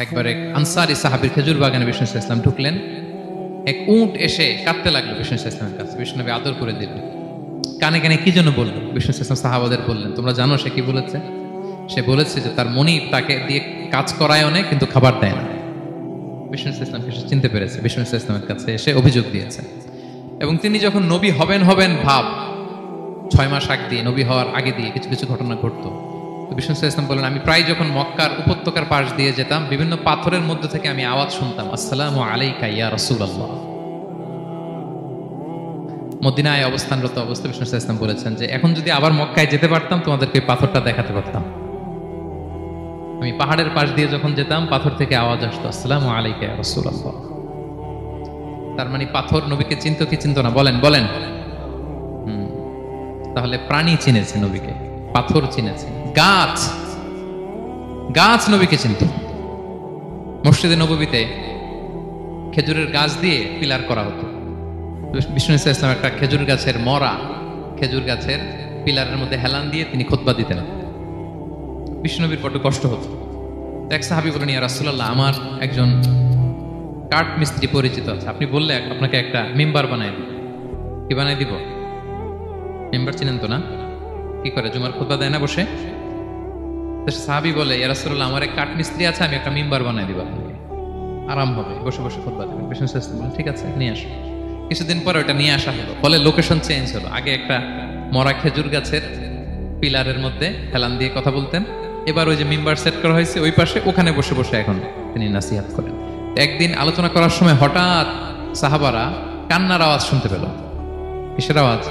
একবার এক আনসারী সাহাবীর খেজুর বাগানে বিষ্ণু ইসলাম ঢুকলেন। এক উট এসে কাঁদতে লাগলো বিষ্ণু ইসলামের কাছে। বিষ্ণুনবী আদর করে দিলেন। কানে কানে কি জন্য বললো? বিষ্ণু ইসলাম সাহাবাদের বললেন, তোমরা জানো সে কি বলেছে? সে বলেছে যে তার মনিব তাকে দিয়ে কাজ করায় অনেক, কিন্তু খাবার দেয় না। বিষ্ণু ইসলামকে সে চিনতে পেরেছে। বিষ্ণু ইসলামের কাছে এসে অভিযোগ দিয়েছে। এবং তিনি যখন নবী হবেন ভাব 6 মাস আগ দিয়ে, নবী হওয়ার আগে দিয়ে কিছু কিছু ঘটনা ঘটতো। তো বিষ্ণু ইসলাম বললেন, আমি প্রায় যখন মক্কার উপত্যকার পাশ দিয়ে যেতাম, বিভিন্ন পাথরের মধ্যে থেকে আমি আওয়াজ শুনতাম, আসসালামু আলাইকা ইয়া রাসূলুল্লাহ। মদিনায় অবস্থানরত অবস্থায় বিষ্ণু ইসলাম বলেছেন যে এখন যদি আবার মক্কায় যেতে পারতাম, তোমাদেরকে এই পাথরটা দেখাতে পারতাম। আমি পাহাড়ের পাশ দিয়ে যখন যেতাম, পাথর থেকে আওয়াজ আসতো, আসসালামু আলাইকা ইয়া রাসূলুল্লাহ। তার মানে পাথর নবীকে চিনতো কি চিনতো না? বলেন বলেন। তাহলে প্রাণী চিনেছে নবীকে, পাথর চিনেছে, গাছ নবীকে চিনত। মসজিদে নববীতে খেজুরের গাছ দিয়ে পিলার করা হতো। বিষ্ণু ইসলাম একটা খেজুর গাছের খেজুর গাছের পিলারের মধ্যে হেলান দিয়ে তিনি খুতবা দিতেন। বিষ্ণুনবীর বড় কষ্ট হতো। এক সাহাবী বলেন, ইয়া রাসূলুল্লাহ, আমার একজন কাঠ মিস্ত্রি পরিচিত আছে, আপনি বললে আপনাকে একটা মিম্বার বানাই দিব। কি বানাই দিব? মিম্বার চিনেন তো না? কি করে জুমার খুতবা দেয় না বসে? তো সাহাবী বলে, ইয়া রাসূলুল্লাহ, আমার এক কাঠ মিস্ত্রি আছে, আমি একটা মিম্বার বানাই দিব আপনাকে, আরাম হবে, বসে বসে খুতবা দেবেন। বিষ্ণু ইসলাম বলেন, ঠিক আছে, নিয়ে আসো। কিছুদিন পরে ওটা নিয়ে আসা হলো। ফলে লোকেশন চেঞ্জ হলো। আগে একটা মরা খেজুর গাছের পিলারের মধ্যে হেলান দিয়ে কথা বলতেন, এবার ওই যে মিম্বার সেট করা হয়েছে ওই পাশে, ওখানে বসে বসে এখন তিনি নাসিহাত করেন। একদিন আলোচনা করার সময় হঠাৎ সাহাবারা কান্নার আওয়াজ শুনতে পেল। কিসের আওয়াজ?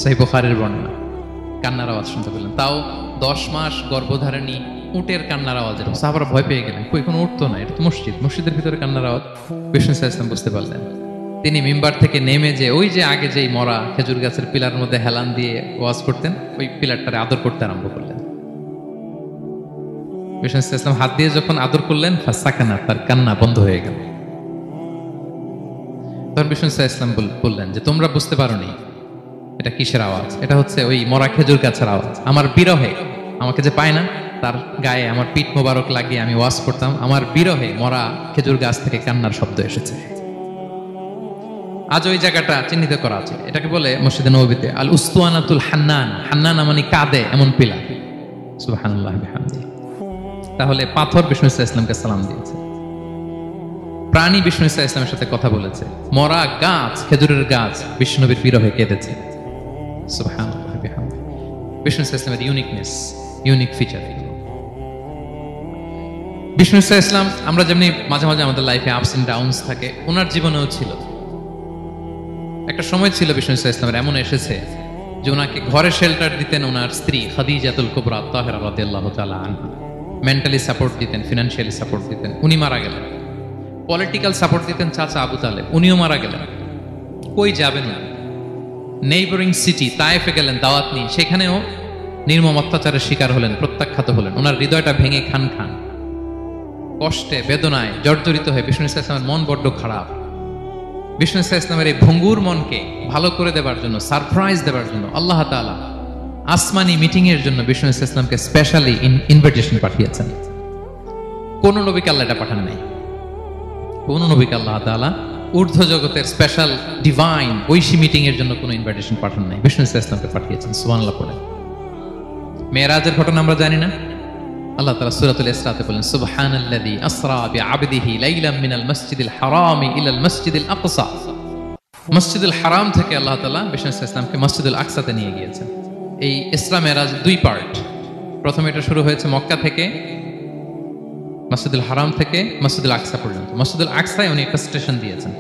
সহিহ বুখারীর বর্ণনা। কান্নার আওয়াজ শুনতে পেলেন, তাও 10 মাস গর্ভধারিণী উটের কান্নার আওয়াজ। সাহাবারা ভয় পেয়ে গেলেন, কই কোনো উঠ তো না, এটা তো মসজিদের ভিতরে কান্নার আওয়াজ। বিষ্ণু ইসলাম বুঝতে পারলেন। তিনি মিম্বার থেকে নেমে যে ওই যে আগে যেই মরা খেজুর গাছের পিলারের মধ্যে হেলান দিয়ে ওয়াজ করতেন, ওই পিলারটারে আদর করতে আরম্ভ করলেন। বিষ্ণু ইসলাম হাত দিয়ে যখন আদর করলেন, ফাসাকানা, তার কান্না বন্ধ হয়ে গেল। তখন বিষ্ণু ইসলাম বললেন যে তোমরা বুঝতে পারোনি এটা কিসের আওয়াজ? এটা হচ্ছে ওই মরা খেজুর গাছের আওয়াজ। আমার বিরহে, আমাকে যে পায় না, তার গায়ে আমার পিঠ মোবারক লাগিয়ে আমি ওয়াজ করতাম, আমার বিরহে মরা খেজুর গাছ থেকে কান্নার শব্দ এসেছে। আজ ওই জায়গাটা চিহ্নিত করা আছে। এটাকে বলে মসজিদে নববীতে আল উস্তুয়ানাতুল হান্নান। হান্নান মানে কাঁদে এমন পিলার। সুবহানাল্লাহ বিহামদিহি। তাহলে পাথর বিষ্ণু ইসলামকে সালাম দিয়েছে, প্রাণী বিষ্ণু ইসলামের সাথে কথা বলেছে, মরা গাছ, খেজুরের গাছ বিষ্ণুনবীর বিরহে কেঁদেছে। সুবহানাল্লাহ বিহামদিহি। বিষ্ণু ইসলামের ইউনিক ফিচার। বিষ্ণু ইসলাম, আমরা যেমনি মাঝে মাঝে আমাদের লাইফে আপস এন্ড ডাউনস থাকে, ওনার জীবনেও ছিল। একটা সময় ছিল বিষ্ণু ইসলামের এমন এসেছে যে ওনাকে ঘরে শেল্টার দিতেন ওনার স্ত্রী খাদিজাতুল কুবরা তাহেরা রাদিয়াল্লাহু তাআলা আনহা। মেন্টালি সাপোর্ট দিতেন, ফিনান্সিয়ালি সাপোর্ট দিতেন। উনি মারা গেলেন। পলিটিক্যাল সাপোর্ট দিতেন চাচা আবু তালেব, উনিও মারা গেলেন। কই যাবেন না? নেইবারিং সিটি তায়েফে গেলেন দাওয়াত নিয়ে, সেখানেও নির্মম অত্যাচারের শিকার হলেন, প্রত্যাখ্যাত হলেন। ওনার হৃদয়টা ভেঙে খান কষ্টে বেদনায় জর্জরিত হয়ে বিষ্ণু ইসলামের মন বড্ড খারাপ। বিষ্ণু ইসলামের এই ভঙ্গুর মনকে ভালো করে দেবার জন্য, সারপ্রাইজ দেবার জন্য আল্লাহ তাআলা আসমানি মিটিং এর জন্য বিষ্ণু ইসলামকে স্পেশালি ইনভিটেশন পাঠিয়েছেন। কোন নবীকে আল্লাহ এটা পাঠান নাই। কোন নবীকে আল্লাহ তাআলা ঊর্ধ্ব জগতের স্পেশাল ডিভাইন ঐশী মিটিং এর জন্য কোনো ইনভিটেশন পাঠান নাই, বিষ্ণু ইসলামকে পাঠিয়েছেন। সুবহানাল্লাহ পড়ে। মেরাজের ঘটনা আমরা জানি না? আল্লাহ তাআলা সূরাতুল ইসরাতে বলেন, সুবহানাল্লাযী আসরা বিআবদিহি লাইলাম মিনাল মাসজিদিল হারামি ইলাল মাসজিদিল আকসা। মসজিদুল হারাম থেকে আল্লাহ তাআলা বিষ্ণু ইসলামকে মসজিদুল আকসাতে নিয়ে গিয়েছেন। এই ইসরা মেরাজ 2 পার্ট। প্রথমে এটা শুরু হয়েছে মক্কা থেকে, মসজিদুল হারাম থেকে মসজিদুল আকসা পর্যন্ত। মসজিদুল আকসায় উনি একটা স্টেশন দিয়েছেন,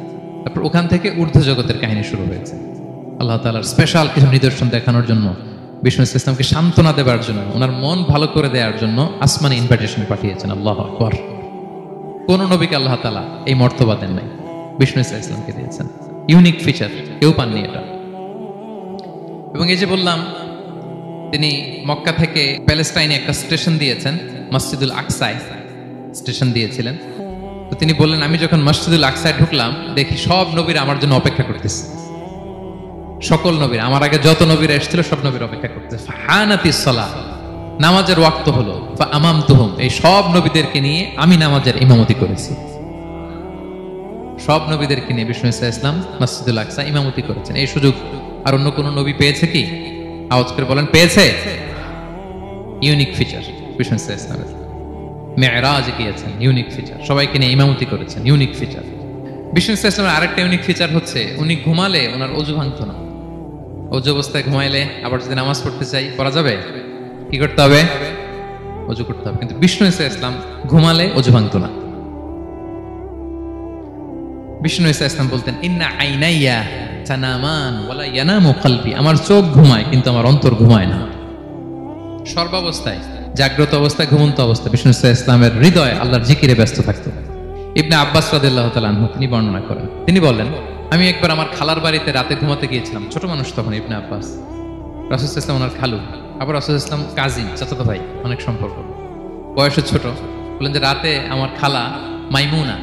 তারপর ওখান থেকে ঊর্ধ্ব জগতের কাহিনী শুরু হয়েছে। আল্লাহ তাআলার স্পেশাল কিছু নিদর্শন দেখানোর জন্য, বিষ্ণু ইসলামকে সান্ত্বনা দেবার জন্য, ওনার মন ভালো করে দেওয়ার জন্য আসমানি ইনভিটেশন পাঠিয়েছেন। আল্লাহু আকবার। কোন নবীকে আল্লাহ তাআলা এই মর্তবা দেন নাই, বিষ্ণু ইসলামকে দিয়েছেন। ইউনিক ফিচার, কেউ পাননি এটা। এবং এই যে বললাম, তিনি মক্কা থেকে প্যালেস্টাইনে একটা স্টেশন দিয়েছেন, মসজিদুল আকসায় স্টেশন দিয়েছিলেন। তো তিনি বললেন, আমি যখন মসজিদুল আকসায় ঢুকলাম, দেখি সব নবীরা আমার জন্য অপেক্ষা করতেছে। সকল নবীরা, আমার আগে যত নবীরা এসেছিল সব নবীরা অপেক্ষা করতেছে। ফাহানাতিস সালাহ, নামাজের ওয়াক্ত হলো, আমামতুহুম, এই সব নবীদেরকে নিয়ে আমি নামাজের ইমামতি করেছি। সব নবীদেরকে নিয়ে বিষ্ণু ইসা ইসলাম মসজিদুল আকসা ইমামতি করেছেন। এই সুযোগ আর অন্য কোন নবী পেয়েছে কি? আওয়াজ করে বলেন, পেয়েছে? ইউনিক ফিচার বিষ্ণু ইসা ইসলামের। মেরাজে গিয়েছেন, ইউনিক ফিচার। সবাইকে নিয়ে ইমামতি করেছেন, ইউনিক ফিচার। বিষ্ণু ইসা ইসলামের আরেকটা ইউনিক ফিচার হচ্ছে উনি ঘুমালে ওনার অজু ভাঙতো না। অজু অবস্থায় ঘুমাইলে আবার যদি নামাজ পড়তে চাই পড়া যাবে, কি করতে হবে? অজু করতে হবে। কিন্তু বিষ্ণু ইসা ইসলাম ঘুমালে অজু ভাঙতো না। বিষ্ণু ইসা ইসলাম বলতেন, ইন্না আইনাইয়া তানামান ওয়ালা ইয়ানামু কলবি, আমার চোখ ঘুমায় কিন্তু আমার অন্তর ঘুমায় না। সর্বাবস্থায়, জাগ্রত অবস্থায়, ঘুমন্ত অবস্থায় বিষ্ণু ইসা ইসলামের হৃদয় আল্লাহর জিকিরে ব্যস্ত থাকতো। ইবনে আব্বাস রাদিয়াল্লাহু তাআলা আনহু তিনি বর্ণনা করেন, তিনি বলেন, আমি একবার আমার খালার বাড়িতে রাতে ঘুমাতে গিয়েছিলাম। ছোট মানুষ তখন ইবনে আব্বাস। রাসূল সাল্লাল্লাহু আলাইহি ওয়াসাল্লাম ওনার খালু, আবার রাসূল সাল্লাল্লাহু আলাইহি ওয়াসাল্লাম কাজিন, চাচাতো ভাই, অনেক সম্পর্ক, বয়সে ছোট। বলেন যে রাতে আমার খালা মাইমুনা,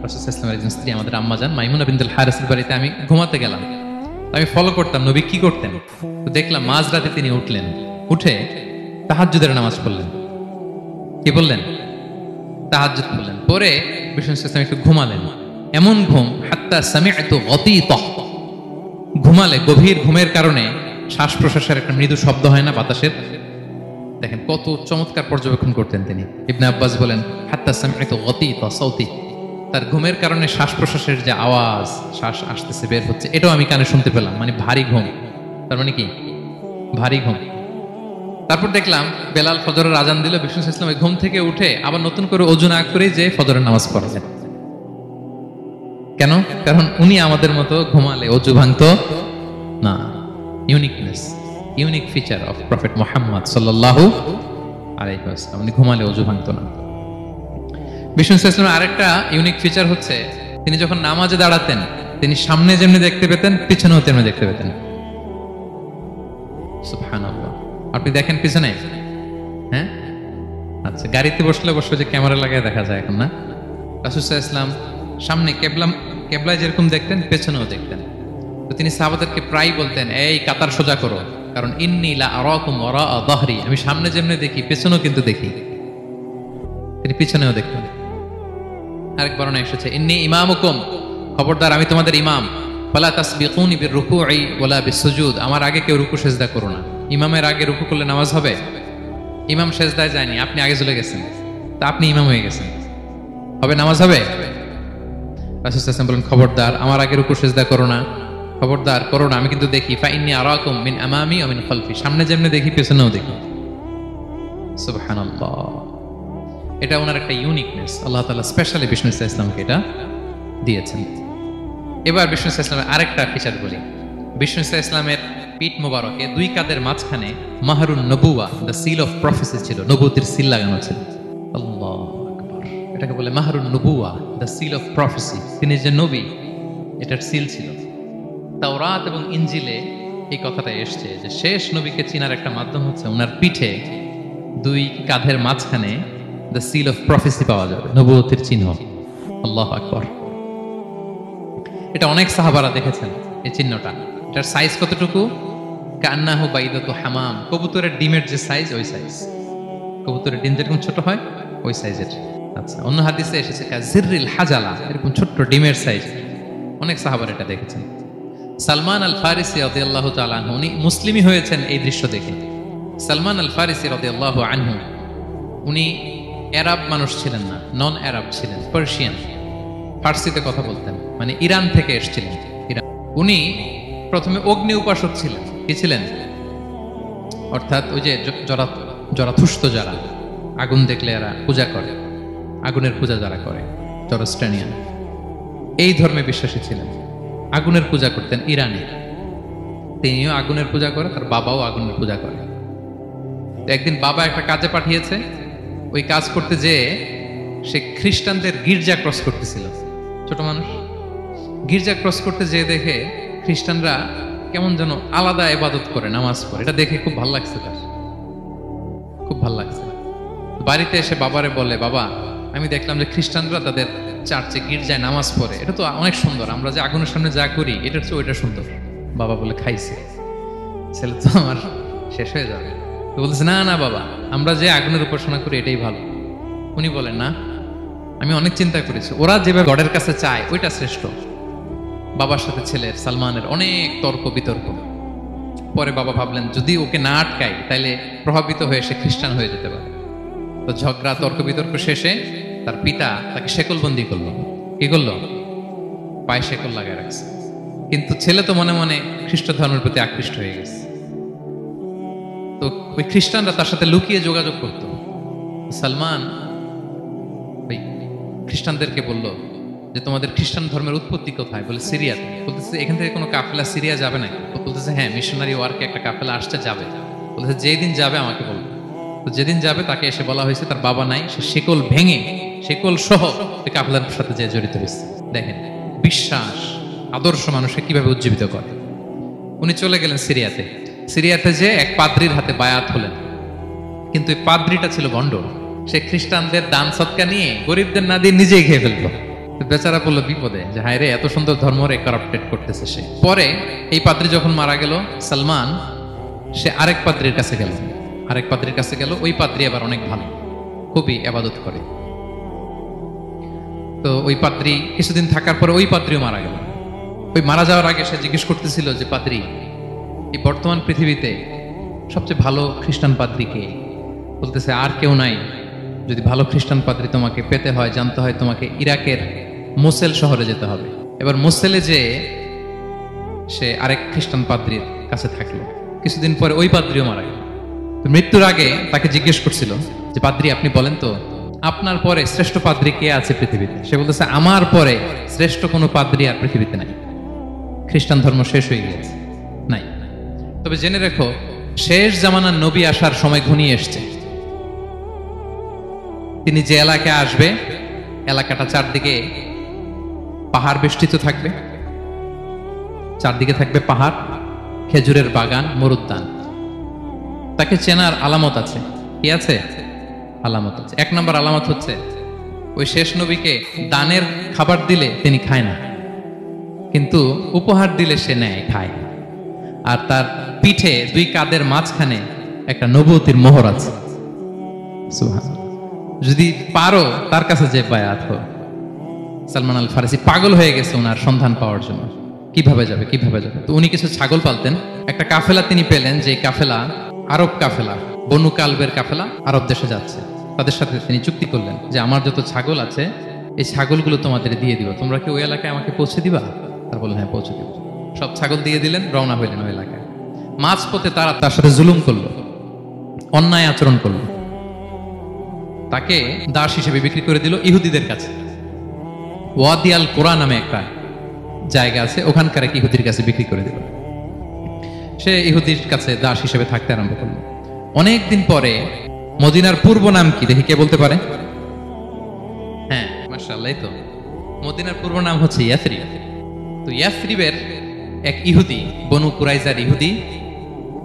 রাসূল সাল্লাল্লাহু আলাইহি ওয়াসাল্লামের একজন স্ত্রী, আমাদের আম্মা জান মাইমুনা বিনতুল হারিসের বাড়িতে আমি ঘুমাতে গেলাম। আমি ফলো করতাম নবী কি করতেন। তো দেখলাম মাঝরাতে তিনি উঠলেন, উঠে তাহাজ্জুদের নামাজ পড়লেন। কি বললেন? তাহাজ্জুদ পড়লেন। পরে বিষ্ণু ইসলাম একটু ঘুমালেন। এমন ঘুম, হাত্তা সামি'তু গতীতা, ঘুমালে গভীর ঘুমের কারণে শ্বাস প্রশ্বাসের একটা মৃদু শব্দ হয় না বাতাসের? দেখেন কত চমৎকার পর্যবেক্ষণ করতেন তিনি। ইবনে আব্বাস বলেন, হাত্তা সামি'তু গতীতা সাউতি, তার ঘুমের কারণে শ্বাস প্রশ্বাসের যে আওয়াজ, শ্বাস আসতেছে বের হচ্ছে, এটাও আমি কানে শুনতে পেলাম। মানে ভারী ঘুম। তার মানে কি? ভারী ঘুম। তারপর দেখলাম বেলাল ফজরের আজান দিল। বিষ্ণু ইসলাম ঘুম থেকে উঠে আবার নতুন করে অজু না করে যে ফজরের নামাজ পড়লেন। কেন? কারণ উনি আমাদের মতো ঘুমালে অজু ভাঙতো না। Uniqueness, unique feature of prophet Muhammad সাল্লাল্লাহু আলাইহি ওয়াসাল্লাম, উনি ঘুমালে অজু ভাঙতো না। বিষ্ণু ইসলামের আরেকটা ইউনিক ফিচার হচ্ছে তিনি যখন নামাজে দাঁড়াতেন, তিনি সামনে যেমনি দেখতে পেতেন পিছনেও তেমনি দেখতে পেতেন। সুবহানাল্লাহ। আপনি দেখেন পিছনে? হ্যাঁ, আচ্ছা, গাড়িতে বসলে বসলে যে ক্যামেরা লাগায় দেখা যায় এখন, না? রাসূল সাল্লাল্লাহু আলাইহি ওয়াসাল্লাম সামনে কেবলায় যেরকম দেখতেন পেছনেও দেখতেন। তো তিনি সাহাবাদেরকে প্রায় বলতেন, এই কাতার সোজা করো, কারণ ইন্নী লা আরাকুম ওয়ারা যাহরি, আমি সামনে যেমনি দেখি পেছনেও কিন্তু দেখি। তিনি পিছনেও দেখতেন। আরেক বর্ণনা এসেছে, ইন্নী ইমামুকুম, খবরদার আমি তোমাদের ইমাম, ফালা তাসবিকুনি বিররুকুই ওয়ালা বিসসুজুদ, আমার আগে কেউ রুকু সেজদা করো না। ইমামের আগে রুকু করলে নামাজ হবে? ইমাম সেজদায় যায়নি, আপনি আগে চলে গেছেন, তা আপনি ইমাম হয়ে গেছেন, হবে? নামাজ হবে? রাসূল সাল্লাল্লাহু আলাইহি ওয়াসাল্লাম বলেন, খবরদার আমার আগে রুকু সেজদা করো না, খবরদার করো না, আমি কিন্তু দেখি। ফা ইন্নী আরাকুম মিন আমামি ওয়া মিন খালফি, সামনে যেমনি দেখি পেছনেও দেখি। সুবহানাল্লাহ। এটা ওনার একটা ইউনিকনেস, আল্লাহ তাআলা স্পেশালি বিষ্ণু ইসলামকে এটা দিয়েছেন। এবার বিষ্ণু ইসলামের আরেকটা ফিচার বলি। বিষ্ণু ইসলামের পিঠ মোবারকে দুই কাঁধের মাঝখানে মাহরুন নবুয়া, দ্য সিল অফ প্রফেসি ছিল, নবুয়তির সিল লাগানো ছিল। আল্লাহু আকবার। এটাকে বলে মাহরুন নবুয়া, দ্য সিল অফ প্রফেসি। তিনি যে নবী, এটার সিল ছিল। তাওরাত এবং ইনজিলে এই কথাটা এসছে যে শেষ নবীকে চিনার একটা মাধ্যম হচ্ছে ওনার পিঠে দুই কাঁধের মাঝখানে দ্য সিল অফ প্রফেসি পাওয়া যাবে, নবুয়তির চিহ্ন। আল্লাহু আকবার। এটা অনেক সাহাবারা দেখেছেন এই চিহ্নটা। এটার সাইজ কতটুকু? কান্নাহু বাইদাতু হামাম, কবুতরের ডিমের যে সাইজ, ওই সাইজ। কবুতরের ডিম যেরকম ছোট হয় ওই সাইজের। আচ্ছা, অন্য হাদিসে এসেছে কাজিররিল হাজালা, এরকম ছোট্ট ডিমের সাইজ। অনেক সাহাবারা এটা দেখেছেন। সালমান আল ফারিসি রাদিয়াল্লাহু তাআলা আনহু, উনি মুসলিমই হয়েছেন এই দৃশ্য দেখে। সালমান আল ফারিসি রাদিয়াল্লাহু আনহু, উনি আরব মানুষ ছিলেন না, নন আরব ছিলেন, পার্সিয়ান, ফার্সিতে কথা বলতেন, মানে ইরান থেকে এসেছিলেন। ইরান। উনি প্রথমে অগ্নি উপাসক ছিলেন। কি ছিলেন? অর্থাৎ ওই যে জরাথুষ্ট যারা আগুন দেখলে এরা পূজা করে, আগুনের পূজা যারা করে, জরস্ট্রানিয়ান, এই ধর্মে বিশ্বাসী ছিলেন। আগুনের পূজা করতেন ইরানে। তিনিও আগুনের পূজা করে, তার বাবাও আগুনের পূজা করে। একদিন বাবা একটা কাজে পাঠিয়েছে, ওই কাজ করতে যেয়ে সে খ্রিস্টানদের গির্জা ক্রস করতেছিল। ছোট মানুষ গির্জা ক্রস করতে যেয়ে দেখে খ্রিস্টানরা কেমন যেন আলাদা ইবাদত করে, নামাজ পড়ে। এটা দেখে খুব ভালো লাগছে তার, খুব ভালো লাগছে। বাড়িতে এসে বাবারে বলে, বাবা আমি দেখলাম যে খ্রিস্টানরা তাদের চার্চে গির্জায় নামাজ পড়ে, এটা তো অনেক সুন্দর, আমরা যে আগুনের সামনে যা করি এটার চেয়ে ওইটা সুন্দর। বাবা বলে, খাইছে, ছেলে তো আমার শেষ হয়ে যাবে। তো বলতেছে, না না বাবা, আমরা যে আগুনের উপাসনা করি এটাই ভালো। উনি বলেন, না, আমি অনেক চিন্তা করেছি, ওরা যেভাবে গডের কাছে চায় ওইটা শ্রেষ্ঠ। বাবার সাথে ছেলের, সালমানের অনেক তর্ক বিতর্ক। পরে বাবা ভাবলেন যদি ওকে না আটকাই তাহলে প্রভাবিত হয়ে সে খ্রিস্টান হয়ে যেতে পারে। তো ঝগড়া তর্ক বিতর্ক শেষে তার পিতা তাকে শেকলবন্দি করলো। কি করলো? পায়ে শেকল লাগায় রাখছে। কিন্তু ছেলে তো মনে মনে খ্রিস্ট ধর্মের প্রতি আকৃষ্ট হয়ে গেছে। তো ওই খ্রিস্টানরা তার সাথে লুকিয়ে যোগাযোগ করত। সালমান ওই খ্রিস্টানদেরকে বলল যে তোমাদের খ্রিস্টান ধর্মের উৎপত্তি কোথায়? বলে সিরিয়াতে। বলতেছে এখান থেকে কোনো কাফেলা সিরিয়া যাবে নাকি? বলতেছে হ্যাঁ, মিশনারি ওয়ার্কে একটা কাফেলা আসছে, যাবে। বলতেছে যেদিন যাবে আমাকে বলবে। তো যেদিন যাবে তাকে এসে বলা হয়েছে তার বাবা নাই, সে শিকল ভেঙে শিকল সহ ওই কাফেলার সাথে যে জড়িত হয়েছে। দেখেন বিশ্বাস আদর্শ মানুষকে কিভাবে উজ্জীবিত করে। উনি চলে গেলেন সিরিয়াতে। সিরিয়াতে যে এক পাদ্রির হাতে বায়াত হলেন, কিন্তু এই পাদ্রিটা ছিল ভণ্ড। সে খ্রিস্টানদের দান সৎকা নিয়ে গরিবদের না দিয়ে নিজেই খেয়ে ফেলতো। বেচারা পড়লো বিপদে, যে হায় রে, এত সুন্দর ধর্ম রে কারাপ্টেড করতেছে সে। পরে এই পাদ্রি যখন মারা গেল, সালমান সে আরেক পাদ্রির কাছে গেল। আরেক পাদ্রির কাছে গেল, ওই পাদ্রি আবার অনেক ভালো, খুবই ইবাদত করে। তো ওই পাদ্রি কিছুদিন থাকার পরে ওই পাদ্রিও মারা গেল। ওই মারা যাওয়ার আগে সে জিজ্ঞেস করতেছিল যে পাদ্রি, এই বর্তমান পৃথিবীতে সবচেয়ে ভালো খ্রিস্টান পাদ্রি কে? বলতেছে আর কেউ নাই। যদি ভালো খ্রিস্টান পাদ্রি তোমাকে পেতে হয়, জানতে হয়, তোমাকে ইরাকের মোসেল শহরে যেতে হবে। এবার মোসেলে যে সে আরেক খ্রিস্টান পাদ্রির কাছে থাকলো। কিছুদিন পরে ওই পাদ্রিও মারা গেল। তো মৃত্যুর আগে তাকে জিজ্ঞেস করছিল যে পাদ্রি আপনি বলেন তো, আপনার পরে শ্রেষ্ঠ পাদ্রি কে আছে পৃথিবীতে? সে বলতেছে আমার পরে শ্রেষ্ঠ কোনো পাদ্রি আর পৃথিবীতে নাই। খ্রিস্টান ধর্ম শেষ হয়ে গিয়েছে, নাই। তবে জেনে রেখো, শেষ জামানার নবী আসার সময় ঘনিয়ে এসছে। তিনি যে এলাকায় আসবে, এলাকাটা চারদিকে পাহাড় বেষ্টিত থাকবে। চারদিকে থাকবে পাহাড়, খেজুরের বাগান, মরুদ্যান। তাকে চেনার আলামত আছে। কি আছে? আলামত আছে। এক নম্বর আলামত হচ্ছে, ওই শেষ নবীকে দানের খাবার দিলে তিনি খায় না, কিন্তু উপহার দিলে সে নেয়, খায়। আর তার পিঠে দুই কাঁধের মাঝখানে একটা নবুয়তির মোহর আছে। সুবহানাল্লাহ। যদি পারো তার কাছে যে বায়াত হো। সালমান আল ফারিসি পাগল হয়ে গেছে ওনার সন্ধান পাওয়ার জন্য। কিভাবে যাবে, কিভাবে যাবে? তো উনি কিছু ছাগল পালতেন। একটা কাফেলা তিনি পেলেন, যে কাফেলা আরব কাফেলা, বনু কালবের কাফেলা আরব দেশে যাচ্ছে। তাদের সাথে তিনি চুক্তি করলেন যে আমার যত ছাগল আছে এই ছাগলগুলো তোমাদের দিয়ে দিব, তোমরা কি ওই এলাকায় আমাকে পৌঁছে দিবা? তার বললেন হ্যাঁ, পৌঁছে দিব। সব ছাগল দিয়ে দিলেন, রওনা হইলেন ওই এলাকায়। মাঝপথে তারা তার সাথে জুলুম করলো, অন্যায় আচরণ করলো। তাকে দাস হিসেবে বিক্রি করে দিল ইহুদিদের কাছে। ওয়াদি আল কোরা নামে একটা জায়গা আছে, ওখানকার এক ইহুদির কাছে বিক্রি করে দিল। সে ইহুদির কাছে দাস হিসেবে থাকতে আরম্ভ করলো। অনেকদিন পরে, মদিনার পূর্ব নাম কি দেখি কে বলতে পারে? হ্যাঁ, মাশাআল্লাহ, এই তো মদিনার পূর্ব নাম হচ্ছে ইয়াসরিব। তো ইয়াসরিবের এক ইহুদি, বনু কুরাইজার ইহুদি,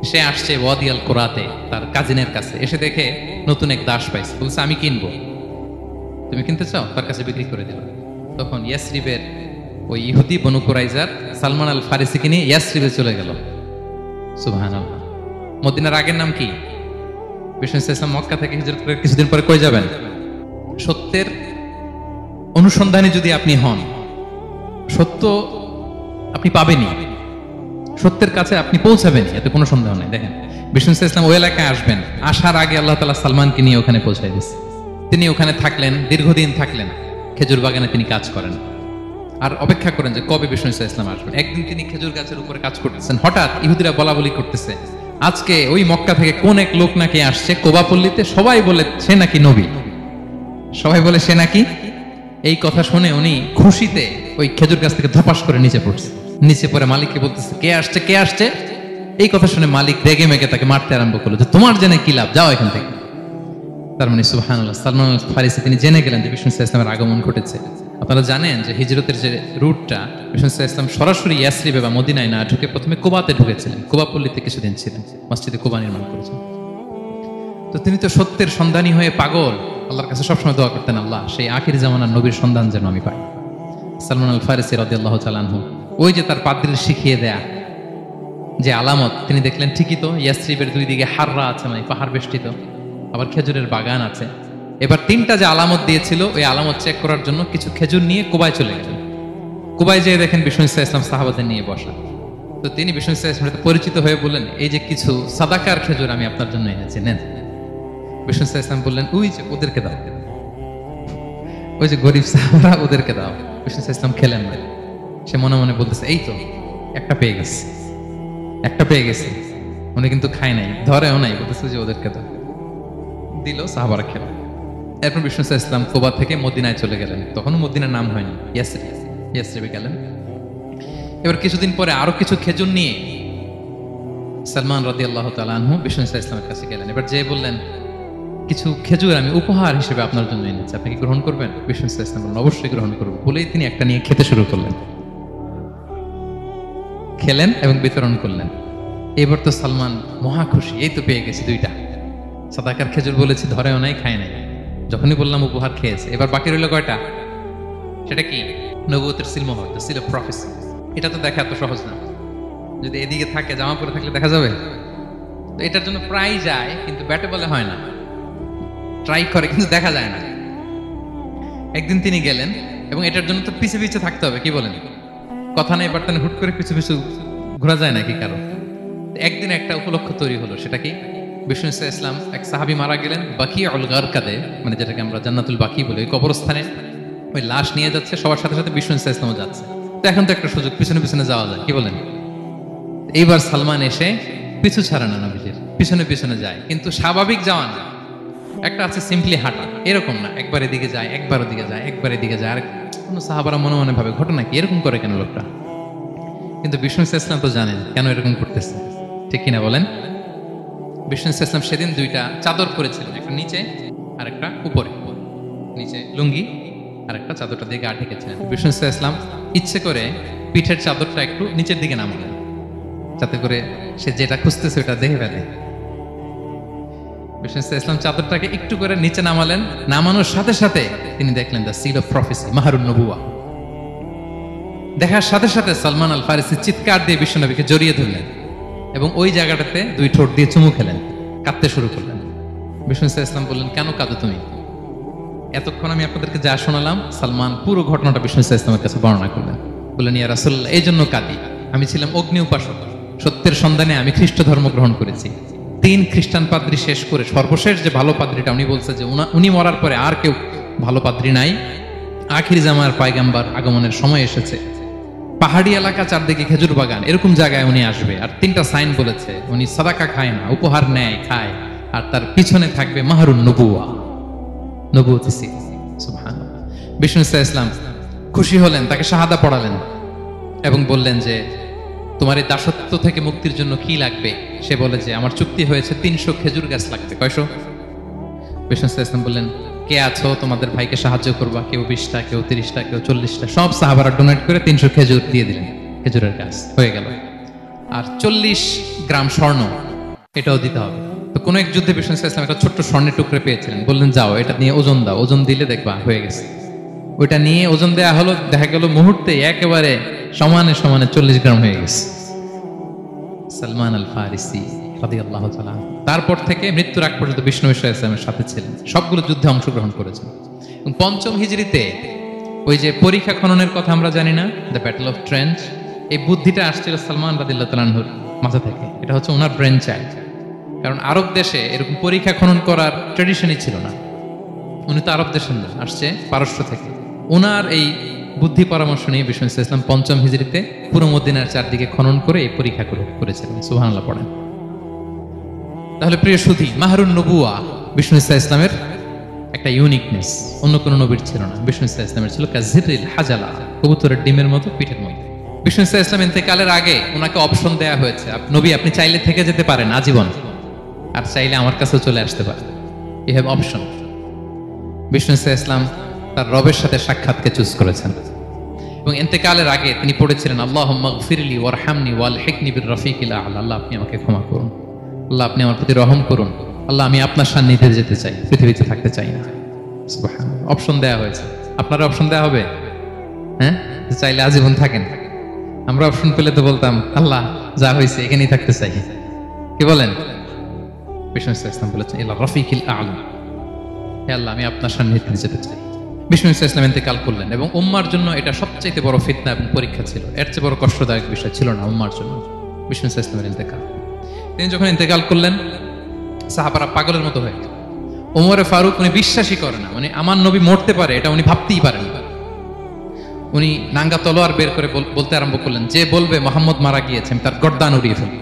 সে আসছে ওয়াদি আল কোরাতে তার কাজিনের কাছে। এসে দেখে নতুন এক দাস পাইছে, বলছে আমি কিনবো, তুমি কিনতে চাও? তার কাছে বিক্রি করে দিল। তখন ইয়াসরিবের ওই ইহুদি বনু কুরাইজার সালমান আল ফারিসিকে নিয়ে ইয়াসরিবে চলে গেল। সুবহানাল্লাহ। মদিনার আগের নাম কি? বিষ্ণু ইসলাম মক্কা থেকে হিজরত করে কিছুদিন পরে কই যাবেন? সত্যের অনুসন্ধানে যদি আপনি হন, সত্য আপনি পাবেনই, সত্যের কাছে আপনি পৌঁছাবেন, এতে কোনো সন্দেহ নেই। দেখেন, বিষ্ণু ইসলাম ওই এলাকায় আসবেন, আসার আগে আল্লাহ তাআলা সালমানকে নিয়ে ওখানে পৌঁছায় দিচ্ছে। তিনি ওখানে থাকলেন, দীর্ঘদিন থাকলেন, খেজুর বাগানে তিনি কাজ করেন আর অপেক্ষা করেন যে কবে বিষ্ণু ইসলাম আসবেন। একদিন তিনি খেজুর গাছের উপরে কাজ করতেছেন, হঠাৎ ইহুদিরা বলা বলি করতেছে আজকে ওই মক্কা থেকে কোন এক লোক নাকি আসছে কোবাপল্লীতে, সবাই বলে সে নাকি নবী, সবাই বলে সে নাকি। এই কথা শুনে উনি খুশিতে ওই খেজুর গাছ থেকে ধপাস করে নিচে পড়ছে। নিচে পড়ে মালিককে বলতেছে কে আসছে, কে আসছে। এই কথা শুনে মালিক রেগে মেগে তাকে মারতে আরম্ভ করলো, যে তোমার জেনে কি লাভ, যাও এখান থেকে। তার মানে সুবহানাল্লাহ, সালমান আল ফারিসি তিনি জেনে গেলেন যে বিষ্ণু ইসলামের আগমন ঘটেছে। আপনারা জানেন যে হিজরতের যে রুটটা, বিষ্ণু ইসলাম সরাসরি ইয়াসরিবে বা মদিনায় না ঢুকে প্রথমে কুবাতে ঢুকেছিলেন, কুবাপল্লীতে কিছুদিন ছিলেন, মসজিদে কুবা নির্মাণ করেছেন। তো তিনি তো সত্যের সন্ধানী হয়ে পাগল, আল্লাহর কাছে সবসময় দোয়া করতেন, আল্লাহ সেই আখির জামানার নবীর সন্ধান যেন আমি পাই। সালমান আল ফারিসি রাদিয়াল্লাহু তাআলা আনহু, ওই যে তার পাদ্রীর শিখিয়ে দেয়া যে আলামত তিনি দেখলেন, ঠিকই তো, ইয়াসরিবের দুই দিকে হাররা আছে, মানে পাহাড় বেষ্টিত, আবার খেজুরের বাগান আছে। এবার তিনটা যে আলামত দিয়েছিল, ওই আলামত চেক করার জন্য কিছু খেজুর নিয়ে কুবায় চলে গেলেন। কুবায় যেয়ে দেখেন বিষ্ণু ইসলাম সাহাবাদের নিয়ে বসা। তো তিনি বিষ্ণু ইসলামের সাথে পরিচিত হয়ে বললেন, এই যে কিছু সাদাকার খেজুর আমি আপনার জন্য এনেছি, নেন। বিষ্ণু ইসলাম বললেন, ওই যে ওদেরকে দাও, ওই যে গরিব সাহাবারা, ওদেরকে দাও। বিষ্ণু ইসলাম খেলেন না। সে মনে মনে বলতেছে, এই তো একটা পেয়ে গেছে, একটা পেয়ে গেছে। উনি কিন্তু খায় নাই, ধরেও নাই, বলতেছে যে ওদেরকে দাও। দিল, সাহাবারা খেল। এরপর বিষ্ণু ইসলাম কুবা থেকে মদিনায় চলে গেলেন। তখনও মদিনার নাম হয়নি, ইয়াসরিবে গেলেন। এবার কিছুদিন পরে আরো কিছু খেজুর নিয়ে সালমান রাদিয়াল্লাহু তাআলা আনহু বিষ্ণু ইসলামের কাছে গেলেন। এবার যে বললেন, কিছু খেজুর আমি উপহার হিসেবে আপনার জন্য এনেছি, আপনি কি গ্রহণ করবেন? বিষ্ণু ইসলাম বললেন, অবশ্যই গ্রহণ করব। বলেই তিনি একটা নিয়ে খেতে শুরু করলেন, খেলেন এবং বিতরণ করলেন। এবার তো সালমান মহা খুশি, এই তো পেয়ে গেছি দুইটা সাদাকার খেজুর, বলেছি ধরেও নাই, খায় নাই। যখনই বললাম উপহার খেয়েছে। এবার বাকি রইল কয়টা? সেটা কি? নবুয়তের সিলমোহর, দ্য সিল অফ প্রফেসি। এটা তো দেখা এত সহজ না। যদি এদিকে থাকে, জামা পরে থাকলে দেখা যাবে? তো এটার জন্য প্রায় যায়, কিন্তু ব্যাটে বলে হয় না। ট্রাই করে কিন্তু দেখা যায় না। একদিন তিনি গেলেন এবং এটার জন্য তো পিছে পিছে থাকতে হবে, কি বলেন? কথা নেই বার্তা নেই, হুট করে পিছু পিছু ঘোরা যায় নাকি কারো? একদিন একটা উপলক্ষ তৈরি হলো। সেটা কি? বিষ্ণু ইসলাম, এক সাহাবী মারা গেলেন বাকিউল গারকাদে, মানে যেটাকে আমরা জান্নাতুল বাকি বলি, ওই কবরস্থানে ওই লাশ নিয়ে যাচ্ছে, সবার সাথে সাথে বিষ্ণু ইসলামও যাচ্ছে। তো এখন তো একটা সুযোগ, পিছনে পিছনে যাওয়া যায়, কি বলেন? এইবার সালমান এসে পিছু ছাড়ে না, নবীজির পিছনে পিছনে যায়, কিন্তু স্বাভাবিক যাওয়া না। একটা আছে সিম্পলি হাঁটা, এরকম না, একবার এদিকে যায়, একবার ওদিকে যায়, একবার এদিকে যায়। আর কোনো সাহাবারা মনে মনে ভাবে, ঘটনা কি, এরকম করে কেন লোকটা? কিন্তু বিষ্ণু ইসলাম তো জানেন কেন এরকম করতেছে, ঠিক কিনা বলেন? বিষ্ণু ইসলাম সেদিন দুইটা চাদর পরেছিলেন, একটা নিচে আর একটা উপরে। নিচে লুঙ্গি আর একটা চাদরটা দিয়ে গা ঢেকেছিলেন। বিষ্ণু ইসলাম ইচ্ছে করে পিঠের চাদরটা একটু নিচের দিকে নামালেন, যাতে করে সে যেটা খুঁজতেছে ওটা দেখে ফেলে। বিষ্ণু ইসলাম চাদরটাকে একটু করে নিচে নামালেন। নামানোর সাথে সাথে তিনি দেখলেন দ্য সিল অফ প্রফেসি, মাহরুন নবুয়া। দেখার সাথে সাথে সালমান আল ফারিসি চিৎকার দিয়ে বিশ্বনবীকে জড়িয়ে ধরলেন এবং ওই জায়গাটাতে দুই ঠোঁট দিয়ে চুমু খেলেন, কাঁদতে শুরু করলেন। বিষ্ণু ইসলাম বললেন, কেন কাঁদো তুমি? এতক্ষণ আমি আপনাদেরকে যা শোনালাম, সালমান পুরো ঘটনাটা বিষ্ণু ইসলামের কাছে বর্ণনা করলেন। বললেন, ইয়া রাসূলুল্লাহ, এই জন্য কাঁদি। আমি ছিলাম অগ্নি উপাসক, সত্যের সন্ধানে আমি খ্রিস্ট ধর্ম গ্রহণ করেছি। 3 খ্রিস্টান পাদ্রী শেষ করে সর্বশেষ যে ভালো পাদ্রীটা, উনি বলছে যে উনি মরার পরে আর কেউ ভালো পাদ্রী নাই, আখির জামার পয়গম্বর আগমনের সময় এসেছে। পাহাড়ি এলাকা, চারদিকে খেজুর বাগান, এরকম জায়গায় উনি আসবে। আর 3টা সাইন বলেছে, উনি সাদাকা খায় না, উপহার নেয়, খায়, আর তার পিছনে থাকবে মাহরুন নবুয়া, নবুয়তি সিল। সুবহানাল্লাহ। বিষ্ণু ইসলাম খুশি হলেন, তাকে শাহাদা পড়ালেন এবং বললেন যে, তোমার এই দাসত্ব থেকে মুক্তির জন্য কি লাগবে? সে বলে যে, আমার চুক্তি হয়েছে 300 খেজুর গাছ লাগবে। কয়শো? বিষ্ণু ইসলাম বললেন, কে আছো তোমাদের ভাইকে সাহায্য করবা? কেউ 20টা, কেউ 30টা, কেউ 40টা। সব সাহাবারা ডোনেট করে 300 খেজুর দিয়ে দিলেন, খেজুরের গাছ হয়ে গেল। আর 40 গ্রাম স্বর্ণ, এটাও দিতে হবে। তো কোন এক যুদ্ধে বিষ্ণু ইসলাম একটা ছোট্ট স্বর্ণের টুকরে পেয়েছিলেন, বললেন, যাও এটা নিয়ে ওজন দাও, ওজন দিলে দেখবা হয়ে গেছে। ওইটা নিয়ে ওজন দেয়া হলো, দেখা গেল মুহূর্তে একেবারে সমানে সমানে 40 গ্রাম হয়ে গেছে। সালমান আল ফারিসি রাদিয়াল্লাহু তাআলা, তারপর থেকে মৃত্যুর আগ পর্যন্ত বিষ্ণু ইসলামের সাথে ছিলেন, সবগুলো যুদ্ধে অংশগ্রহণ করেছেন। এবং 5ম হিজরিতে ওই যে পরীক্ষা খননের কথা আমরা জানি না, দ্য ব্যাটল অফ ট্রেঞ্চ, এই বুদ্ধিটা আসছিল সালমান রাদিয়াল্লাহু তাআলার মাথা থেকে। এটা হচ্ছে ওনার ব্রেন চাইল্ড। কারণ আরব দেশে এরকম পরীক্ষা খনন করার ট্রেডিশনই ছিল না। উনি তো আরব দেশের না, আসছে পারস্য থেকে। ওনার এই বুদ্ধি পরামর্শ নিয়ে বিষ্ণু ইসলাম 5ম হিজরিতে পুরো মদিনার চারদিকে খনন করে এই পরীক্ষা করেছিলেন। সুবহানাল্লাহ পড়েন। তাহলে প্রিয় সুধী, মাহরুন নবুয়া বিষ্ণু ইসলামের একটা ইউনিকনেস, অন্য কোনো নবীর ছিল না। বিষ্ণু ইসলামের ছিল কাজিরিল হাজালা, কবুতরের ডিমের মতো পিঠের মধ্যে। বিষ্ণু ইসলাম ইন্তেকালের আগে ওনাকে অপশন দেয়া হয়েছে, নবী আপনি চাইলে থেকে যেতে পারেন আজীবন, আর চাইলে আমার কাছেও চলে আসতে পারেন। You have option. বিষ্ণু ইসলাম তার রবের সাথে সাক্ষাৎকে চুজ করেছেন এবং ইন্তেকালের আগে তিনি পড়েছিলেন, আল্লাহুম্মা গফিরলি ওয়ারহামনি ওয়ালহিকনি বির রফিকিল আ'লা। আল্লাহ আপনি আমাকে ক্ষমা করুন, আল্লাহ আপনি আমার প্রতি রহম করুন, আল্লাহ আমি আপনার সান্নিধ্যে যেতে চাই, পৃথিবীতে থাকতে চাই না। সুবহানাল্লাহ। অপশন দেয়া হয়েছে। আপনারা অপশন দেয়া হবে? হ্যাঁ, চাইলে আজীবন থাকেন। আমরা অপশন পেলে তো বলতাম আল্লাহ যা হয়েছে এখানেই থাকতে চাই। কি বলেন? বিষ্ণু ইসলাম বলেছেন ইলা রফিকিল আ'লা, হে আল্লাহ আমি আপনার সান্নিধ্যে যেতে চাই। বিষ্ণু ইসলাম ইন্তেকাল করলেন এবং উম্মার জন্য এটা সবচেয়ে বড় ফিতনা এবং পরীক্ষা ছিল। এর চেয়ে বড় কষ্টদায়ক বিষয় ছিল না উম্মার জন্য বিষ্ণু ইসলামের ইন্তেকাল। তিনি যখন ইন্তেকাল করলেন সাহাবারা পাগলের মতো হয়ে গেল। ওমরে ফারুক উনি বিশ্বাসই করে না, মানে আমার নবী মরতে পারে এটা উনি ভাবতেই পারেন না। উনি নাঙ্গা তলোয়ার বের করে বলতে আরম্ভ করলেন, যে বলবে মোহাম্মদ মারা গিয়েছে আমি তার গর্দান উড়িয়ে ফেলব।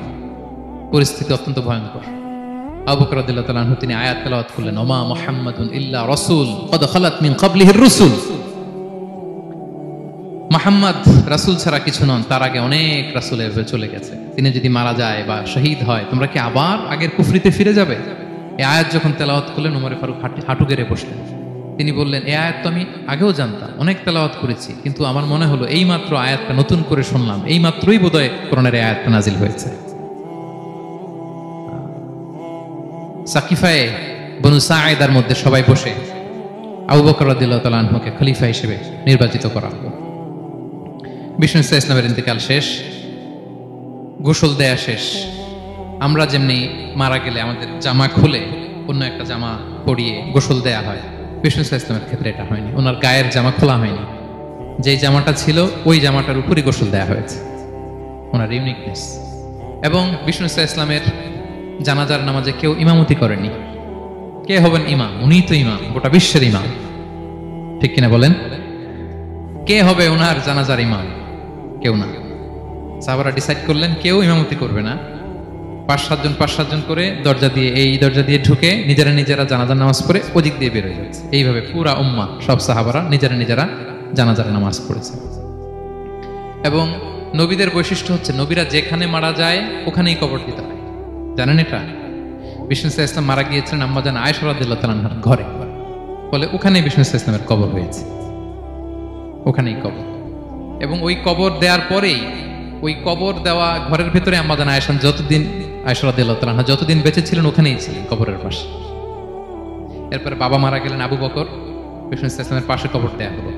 পরিস্থিতি অত্যন্ত ভয়ঙ্কর। আবু বকর রাদিয়াল্লাহু তাআলা আনহু তিনি আয়াত তেলাওয়াত করলেন, ওমা মুহাম্মাদুন ইল্লা রাসূল ক্বাদ খালাত মিন ক্বাবলিহির রুসুল। মুহাম্মদ রাসূল ছাড়া কিছু নন, তার আগে অনেক রাসূল এভাবে চলে গেছে। তিনি যদি মারা যায় বা শহীদ হয় তোমরা কি আবার আগের কুফরিতে ফিরে যাবে? এই আয়াত যখন তেলাওয়াত করলেন ওমর ফারুক হাঁটু গেড়ে বসলেন। তিনি বললেন, এই আয়াত তো আমি আগেও জানতাম, অনেক তেলাওয়াত করেছি, কিন্তু আমার মনে হলো এই মাত্র আয়াতটা নতুন করে শুনলাম, এই মাত্রই বোধহয় কোরআনের এই আয়াতটা নাজিল হয়েছে। সাকিফায়ে বনু সাঈদার মধ্যে সবাই বসে আবু বকর রাদিয়াল্লাহু তাআলা আনহুকে খলিফা হিসেবে নির্বাচিত করা হলো। বিষ্ণু ইসলামের ইন্তেকাল শেষ, গোসল দেয়া শেষ। আমরা যেমনি মারা গেলে আমাদের জামা খুলে অন্য একটা জামা পরিয়ে গোসল দেয়া হয়, বিষ্ণু ইসলামের ক্ষেত্রে এটা হয়নি। ওনার গায়ের জামা খোলা হয়নি, যেই জামাটা ছিল ওই জামাটার উপরই গোসল দেয়া হয়েছে, ওনার ইউনিকনেস। এবং বিষ্ণু ইসলামের জানাজার নামাজে কেউ ইমামতি করেনি। কে হবেন ইমাম? উনিই তো ইমাম, গোটা বিশ্বের ইমাম, ঠিক কিনা বলেন? কে হবে ওনার জানাজার ইমাম? কেউ না। সাহাবারা ডিসাইড করলেন কেউ ইমামতি করবে না। 5-7 জন করে দরজা দিয়ে, এই দরজা দিয়ে ঢুকে নিজেরা জানাজার নামাজ পড়ে ওদিক দিয়ে বের হয়ে যাচ্ছে। এইভাবে পুরা উম্মাহ সব সাহাবারা নিজেরা জানাজার নামাজ পড়েছে। এবং নবীদের বৈশিষ্ট্য হচ্ছে নবীরা যেখানে মারা যায় ওখানেই কবর দিতে হয়, জানেন এটা? বিষ্ণু ইসলাম মারা গিয়েছিলেন আম্মাজান আয়েশা রাদিয়াল্লাহু তাআলার ঘরে, ফলে ওখানেই বিষ্ণু ইসলামের কবর হয়েছে, ওখানেই কবর। এবং ওই কবর দেওয়ার পরেই, ওই কবর দেওয়া ঘরের ভিতরে আম্মাজান আয়েশা রাদিয়াল্লাহু তাআলা যতদিন বেঁচে ছিলেন ওখানেই ছিলেন, কবরের পাশে। এরপরে বাবা মারা গেলেন আবু বকর, বিষ্ণু ইসলামের পাশে কবর দেয়া হলো,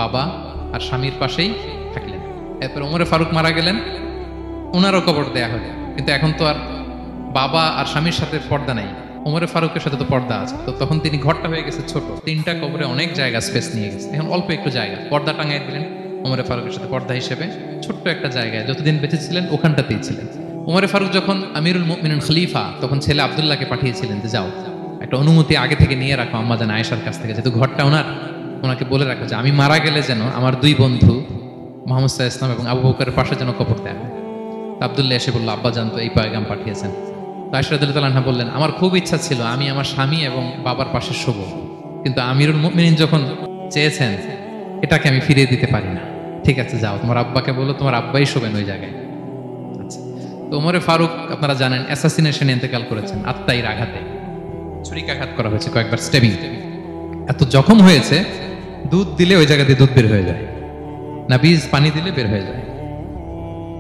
বাবা আর স্বামীর পাশেই থাকলেন। এরপর ওমরে ফারুক মারা গেলেন, ওনারও কবর দেয়া হলো। কিন্তু এখন তো আর বাবা আর স্বামীর সাথে পর্দা নাই, ওমরে ফারুকের সাথে তো পর্দা আছে। তো তখন তিনি ঘরটা হয়ে গেছে ছোট, 3টা কবরে অনেক জায়গা স্পেস নিয়ে গেছে, এখন অল্প একটু জায়গা পর্দা টাঙাই দিলেন ওমরে ফারুকের সাথে পর্দা হিসেবে, ছোট্ট একটা জায়গায় যতদিন বেঁচে ছিলেন ওখানটাতেই ছিলেন। ওমরে ফারুক যখন আমিরুল মুমিনিন খলিফা, তখন ছেলে আব্দুল্লাহকে পাঠিয়েছিলেন যে যাও একটা অনুমতি আগে থেকে নিয়ে রাখো আম্মাজান আয়েশার কাছ থেকে, যেহেতু ঘরটা ওনাকে বলে রাখো যে আমি মারা গেলে যেন আমার 2 বন্ধু মুহাম্মদ সাল্লাল্লাহু আলাইহি ওয়াসাল্লাম এবং আবু বকরের পাশে যেন কবর দেয়া হয়। আব্দুল্লাহ এসে বলল, আব্বা জান তো এই পয়গাম পাঠিয়েছেন। আয়েশা রাদিয়াল্লাহু তাআলা বললেন, আমার খুব ইচ্ছা ছিল আমি আমার স্বামী এবং বাবার পাশে শোবো, কিন্তু আমিরুল মুমিনিন যখন চেয়েছেন এটাকে আমি ফিরিয়ে দিতে পারি না। ঠিক আছে যাও, তোমার আব্বাকে বলো তোমার আব্বাই শোবেন ওই জায়গায়। আচ্ছা, তো ওমরে ফারুক আপনারা জানেন অ্যাসাসিনেশনে ইন্তেকাল করেছেন, আত্মাইর আঘাতে ছুরিকাঘাত করা হয়েছে, কয়েকবার স্টেবিং। এত জখম হয়েছে দুধ দিলে ওই জায়গা দিয়ে দুধ বের হয়ে যায় না, বীজ পানি দিলে বের হয়ে যায়।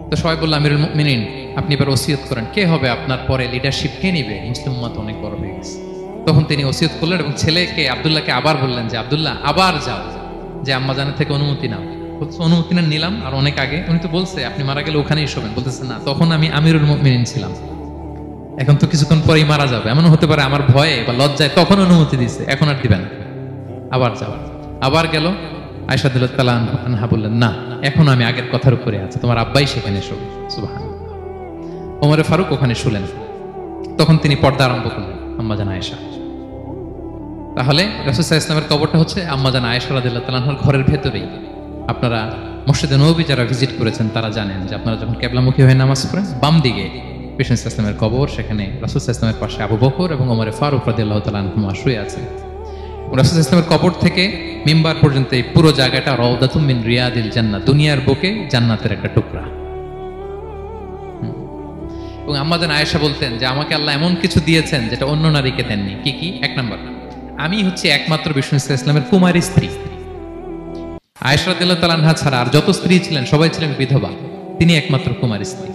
তো সবাই বলল আমিরুল মুমিনিন আপনি এবার ওসিয়ত করেন, কে হবে আপনার পরে লিডারশিপ, কে নিবে? মুসলিম উম্মাত অনেক বড় হয়ে গেছে। তখন তিনি ওসিয়ত করলেন এবং ছেলেকে আব্দুল্লাহকে আবার বললেন যে আব্দুল্লাহ আবার যাও, যে আম্মাজানের থেকে অনুমতি নাও। অনুমতি না নিলাম আর অনেক আগে, উনি তো বলছে আপনি মারা গেলে ওখানেই শোবেন, বলতেছে না তখন আমি আমিরুল মুমিনিন ছিলাম, এখন তো কিছুক্ষণ পরেই মারা যাবে, এমন হতে পারে আমার ভয়ে বা লজ্জায় তখন অনুমতি দিছে, এখন আর দিবেন, আবার যাও। আবার গেল, আয়েশা রাদিয়াল্লাহু তাআলা আনহা বললেন না এখন আমি আগের কথার উপরে আছি, তোমার আব্বাই সেখানে শোবে। সুবহানাল্লাহ। ওমরে ফারুক ওখানে শুলেন, তখন তিনি পর্দা আরম্ভ করলেন আম্মাজান আয়েশা। তাহলে রাসূল সাল্লাল্লাহু আলাইহি ওয়াসাল্লামের কবরটা হচ্ছে আম্মাজান আয়েশা রাদিয়াল্লাহু তাআলা আনহার ঘরের ভেতরেই। আপনারা মসজিদে নববী যারা ভিজিট করেছেন তারা জানেন যে আপনারা যখন কিবলামুখী হয়ে নামাজ পড়েন বাম দিকে বিষ্ণু সাল্লাল্লাহু আলাইহি ওয়াসাল্লামের কবর, সেখানে রাসূল সাল্লাল্লাহু আলাইহি ওয়াসাল্লামের পাশে আবু বকর এবং ওমরে ফারুক রাদিয়াল্লাহু তাআলা আনহুমা শুয়ে আছেন। রাসূল সাল্লাল্লাহু আলাইহি ওয়াসাল্লামের কবর থেকে মিম্বার পর্যন্ত এই পুরো জায়গাটা রাউদাতুম মিন রিয়াদিল জান্নাহ, দুনিয়ার বুকে জান্নাতের একটা টুকরা। এবং আম্মাজান আয়েশা বলতেন যে আমাকে আল্লাহ এমন কিছু দিয়েছেন যেটা অন্য নারীকে দেননি। কি কি? 1 নাম্বার, আমি হচ্ছে একমাত্র বিষ্ণু সাল্লাল্লাহু আলাইহি ওয়াসাল্লামের কুমারী স্ত্রী। আয়েশা রাদিয়াল্লাহু তাআলা আনহা ছাড়া আর যত স্ত্রী ছিলেন সবাই ছিলেন বিধবা, তিনি একমাত্র কুমারী স্ত্রী।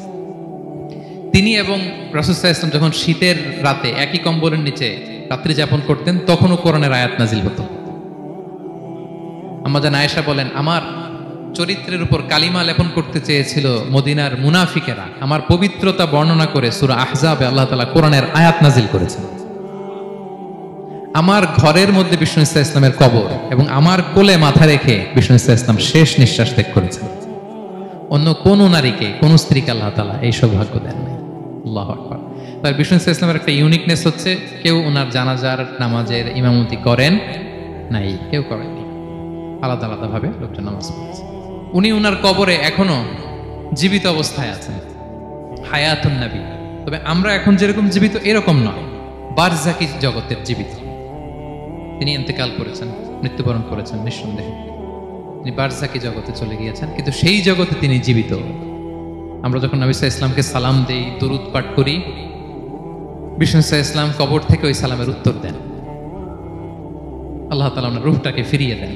তিনি এবং রাসূল সাল্লাল্লাহু আলাইহি ওয়াসাল্লাম যখন শীতের রাতে একই কম্বলের নিচে রাত্রি যাপন করতেন তখনও কোরআনের আয়াত নাজিল হতো। আম্মাজান আয়েশা বলেন আমার চরিত্রের উপর কালিমা লেপন করতে চেয়েছিল মদিনার মুনাফিকেরা, আমার পবিত্রতা বর্ণনা করে সূরা আহজাবে আল্লাহ তাআলা কোরআনের আয়াত নাজিল করেছেন। আমার ঘরের মধ্যে বিষ্ণু ইসা ইসলামের কবর এবং আমার কোলে মাথা রেখে বিষ্ণু ইসা ইসলাম শেষ নিঃশ্বাস ত্যাগ করেছেন। অন্য কোন নারীকে, কোন স্ত্রীকে আল্লাহ তাআলা এই সৌভাগ্য দেন নাই। আল্লাহু আকবার। তার বিষ্ণু ইসা ইসলামের একটা ইউনিকনেস হচ্ছে, কেউ ওনার জানাজার নামাজের ইমামতি করেন নাই, কেউ করেননি, আলাদা আলাদা ভাবে লোকজন নামাজ পড়েছে। উনি ওনার কবরে এখনো জীবিত অবস্থায় আছেন, হায়াতুন নবী। তবে আমরা এখন যেরকম জীবিত এরকম নয়, বারজাকি জগতের জীবিত। তিনি ইন্তেকাল করেছেন, মৃত্যুবরণ করেছেন নিঃসন্দেহে, তিনি বারজাকি জগতে চলে গিয়েছেন, কিন্তু সেই জগতে তিনি জীবিত। আমরা যখন নবী সাল্লাল্লাহু আলাইহি ওয়াসাল্লামকে সালাম দেই, দরুদ পাঠ করি, বিষ্ণু সাল্লাল্লাহু আলাইহি ওয়াসাল্লাম কবর থেকে ওই সালামের উত্তর দেন। আল্লাহ তাআলা ওনার রূহটাকে ফিরিয়ে দেন,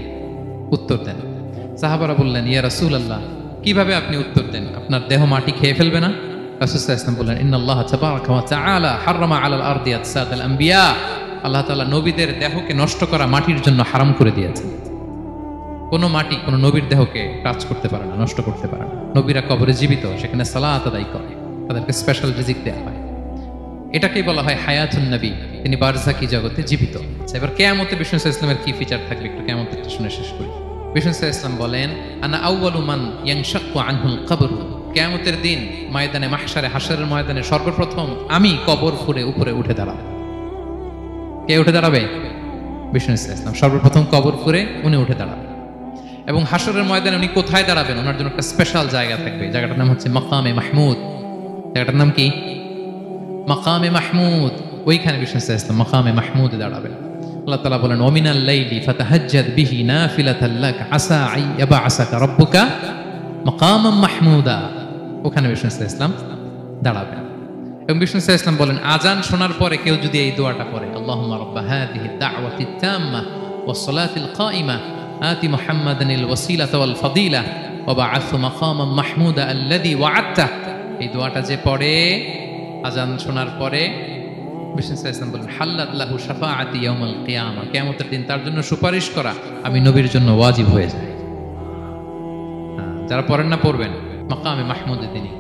উত্তর দেন। সাহাবারা বললেন, ইয়া রাসূলুল্লাহ, কিভাবে আপনি উত্তর দেন? আপনার দেহ মাটি খেয়ে ফেলবে না? রাসূল সাল্লাল্লাহু আলাইহি ওয়াসাল্লাম বললেন, ইন্নাল্লাহা তাবারাকা ওয়া তাআলা হারামা আলাল আরদি আজসাদাল আম্বিয়া। আল্লাহ তাআলা নবীদের দেহকে নষ্ট করা মাটির জন্য হারাম করে দিয়েছেন। কোনো মাটি কোনো নবীর দেহকে টাচ করতে পারে না, নষ্ট করতে পারে না। নবীরা কবরে জীবিত, সেখানে সালাত আদায় করে, তাদেরকে স্পেশাল রিজিক দেওয়া হয়। এটাকেই বলা হয় হায়াতুন নবী, তিনি বারজাকি জগতে জীবিত। এবার কিয়ামতে বিষ্ণু সাল্লাল্লাহু আলাইহি ওয়াসাল্লামের কি ফিচার থাকবে একটু কিয়ামতটা শুনে শেষ করি। বিষ্ণু সাল্লাল্লাহু আলাইহি ওয়াসাল্লাম বলেন, আনা আউয়ালু মান ইয়ানশাক্কু আনহুল কবর। কিয়ামতের দিন ময়দানে মাহশারে, হাশরের ময়দানে সর্বপ্রথম আমি কবর ফুঁড়ে উপরে উঠে দাঁড়াবো। কে উঠে দাঁড়াবে? বিষ্ণু সাল্লাল্লাহু আলাইহি ওয়াসাল্লাম সর্বপ্রথম কবর ফুঁড়ে উনি উঠে দাঁড়াবেন। এবং হাশরের ময়দানে উনি কোথায় দাঁড়াবেন? ওনার জন্য একটা স্পেশাল জায়গা থাকবে, জায়গাটার নাম হচ্ছে মাকামে মাহমুদ। জায়গাটার নাম কি? মাকামে মাহমুদ। ওইখানে বিষ্ণু সাল্লাল্লাহু আলাইহি ওয়াসাল্লাম মাকামে মাহমুদে দাঁড়াবেন। আল্লাহ তাআলা বলেন, ওয়ামিনাল লাইলি ফাতাহাজ্জাদ বিহি নাফিলাতাল লাক আসা আইয়াবআসাকা রাব্বুকা মাকামাম মাহমুদা। ওখানে বিষ্ণু সাল্লাল্লাহু আলাইহি ওয়াসাল্লাম দাঁড়াবেন। এবং বিষ্ণু সাল্লাল্লাহু আলাইহি ওয়াসাল্লাম বলেন, আজান শোনার পরে কেউ যদি এই দোয়াটা পড়ে, আল্লাহুম্মা রাব্বা হাযিহি দাওয়াতিত তাম্মা ওয়াস সালাতিল কাইমা আতি মুহাম্মাদানিল ওয়াসিলাতা ওয়াল ফাদিলা ওয়া বা'আথহু মাকামাম মাহমুদা আল্লাযী ওয়া'আদতা। এই দোয়াটা যে পড়ে আজান শোনার পরে, বিষ্ণু সাল্লাল্লাহু আলাইহি ওয়াসাল্লাম বলেন, হাল্লাত লাহু শাফাআতি ইয়াউমাল কিয়ামা। কিয়ামতের দিন তার জন্য সুপারিশ করা আমি নবীর জন্য ওয়াজিব হয়ে যায়। যারা পড়েন না পড়বেন, মাকামে মাহমুদে তিনি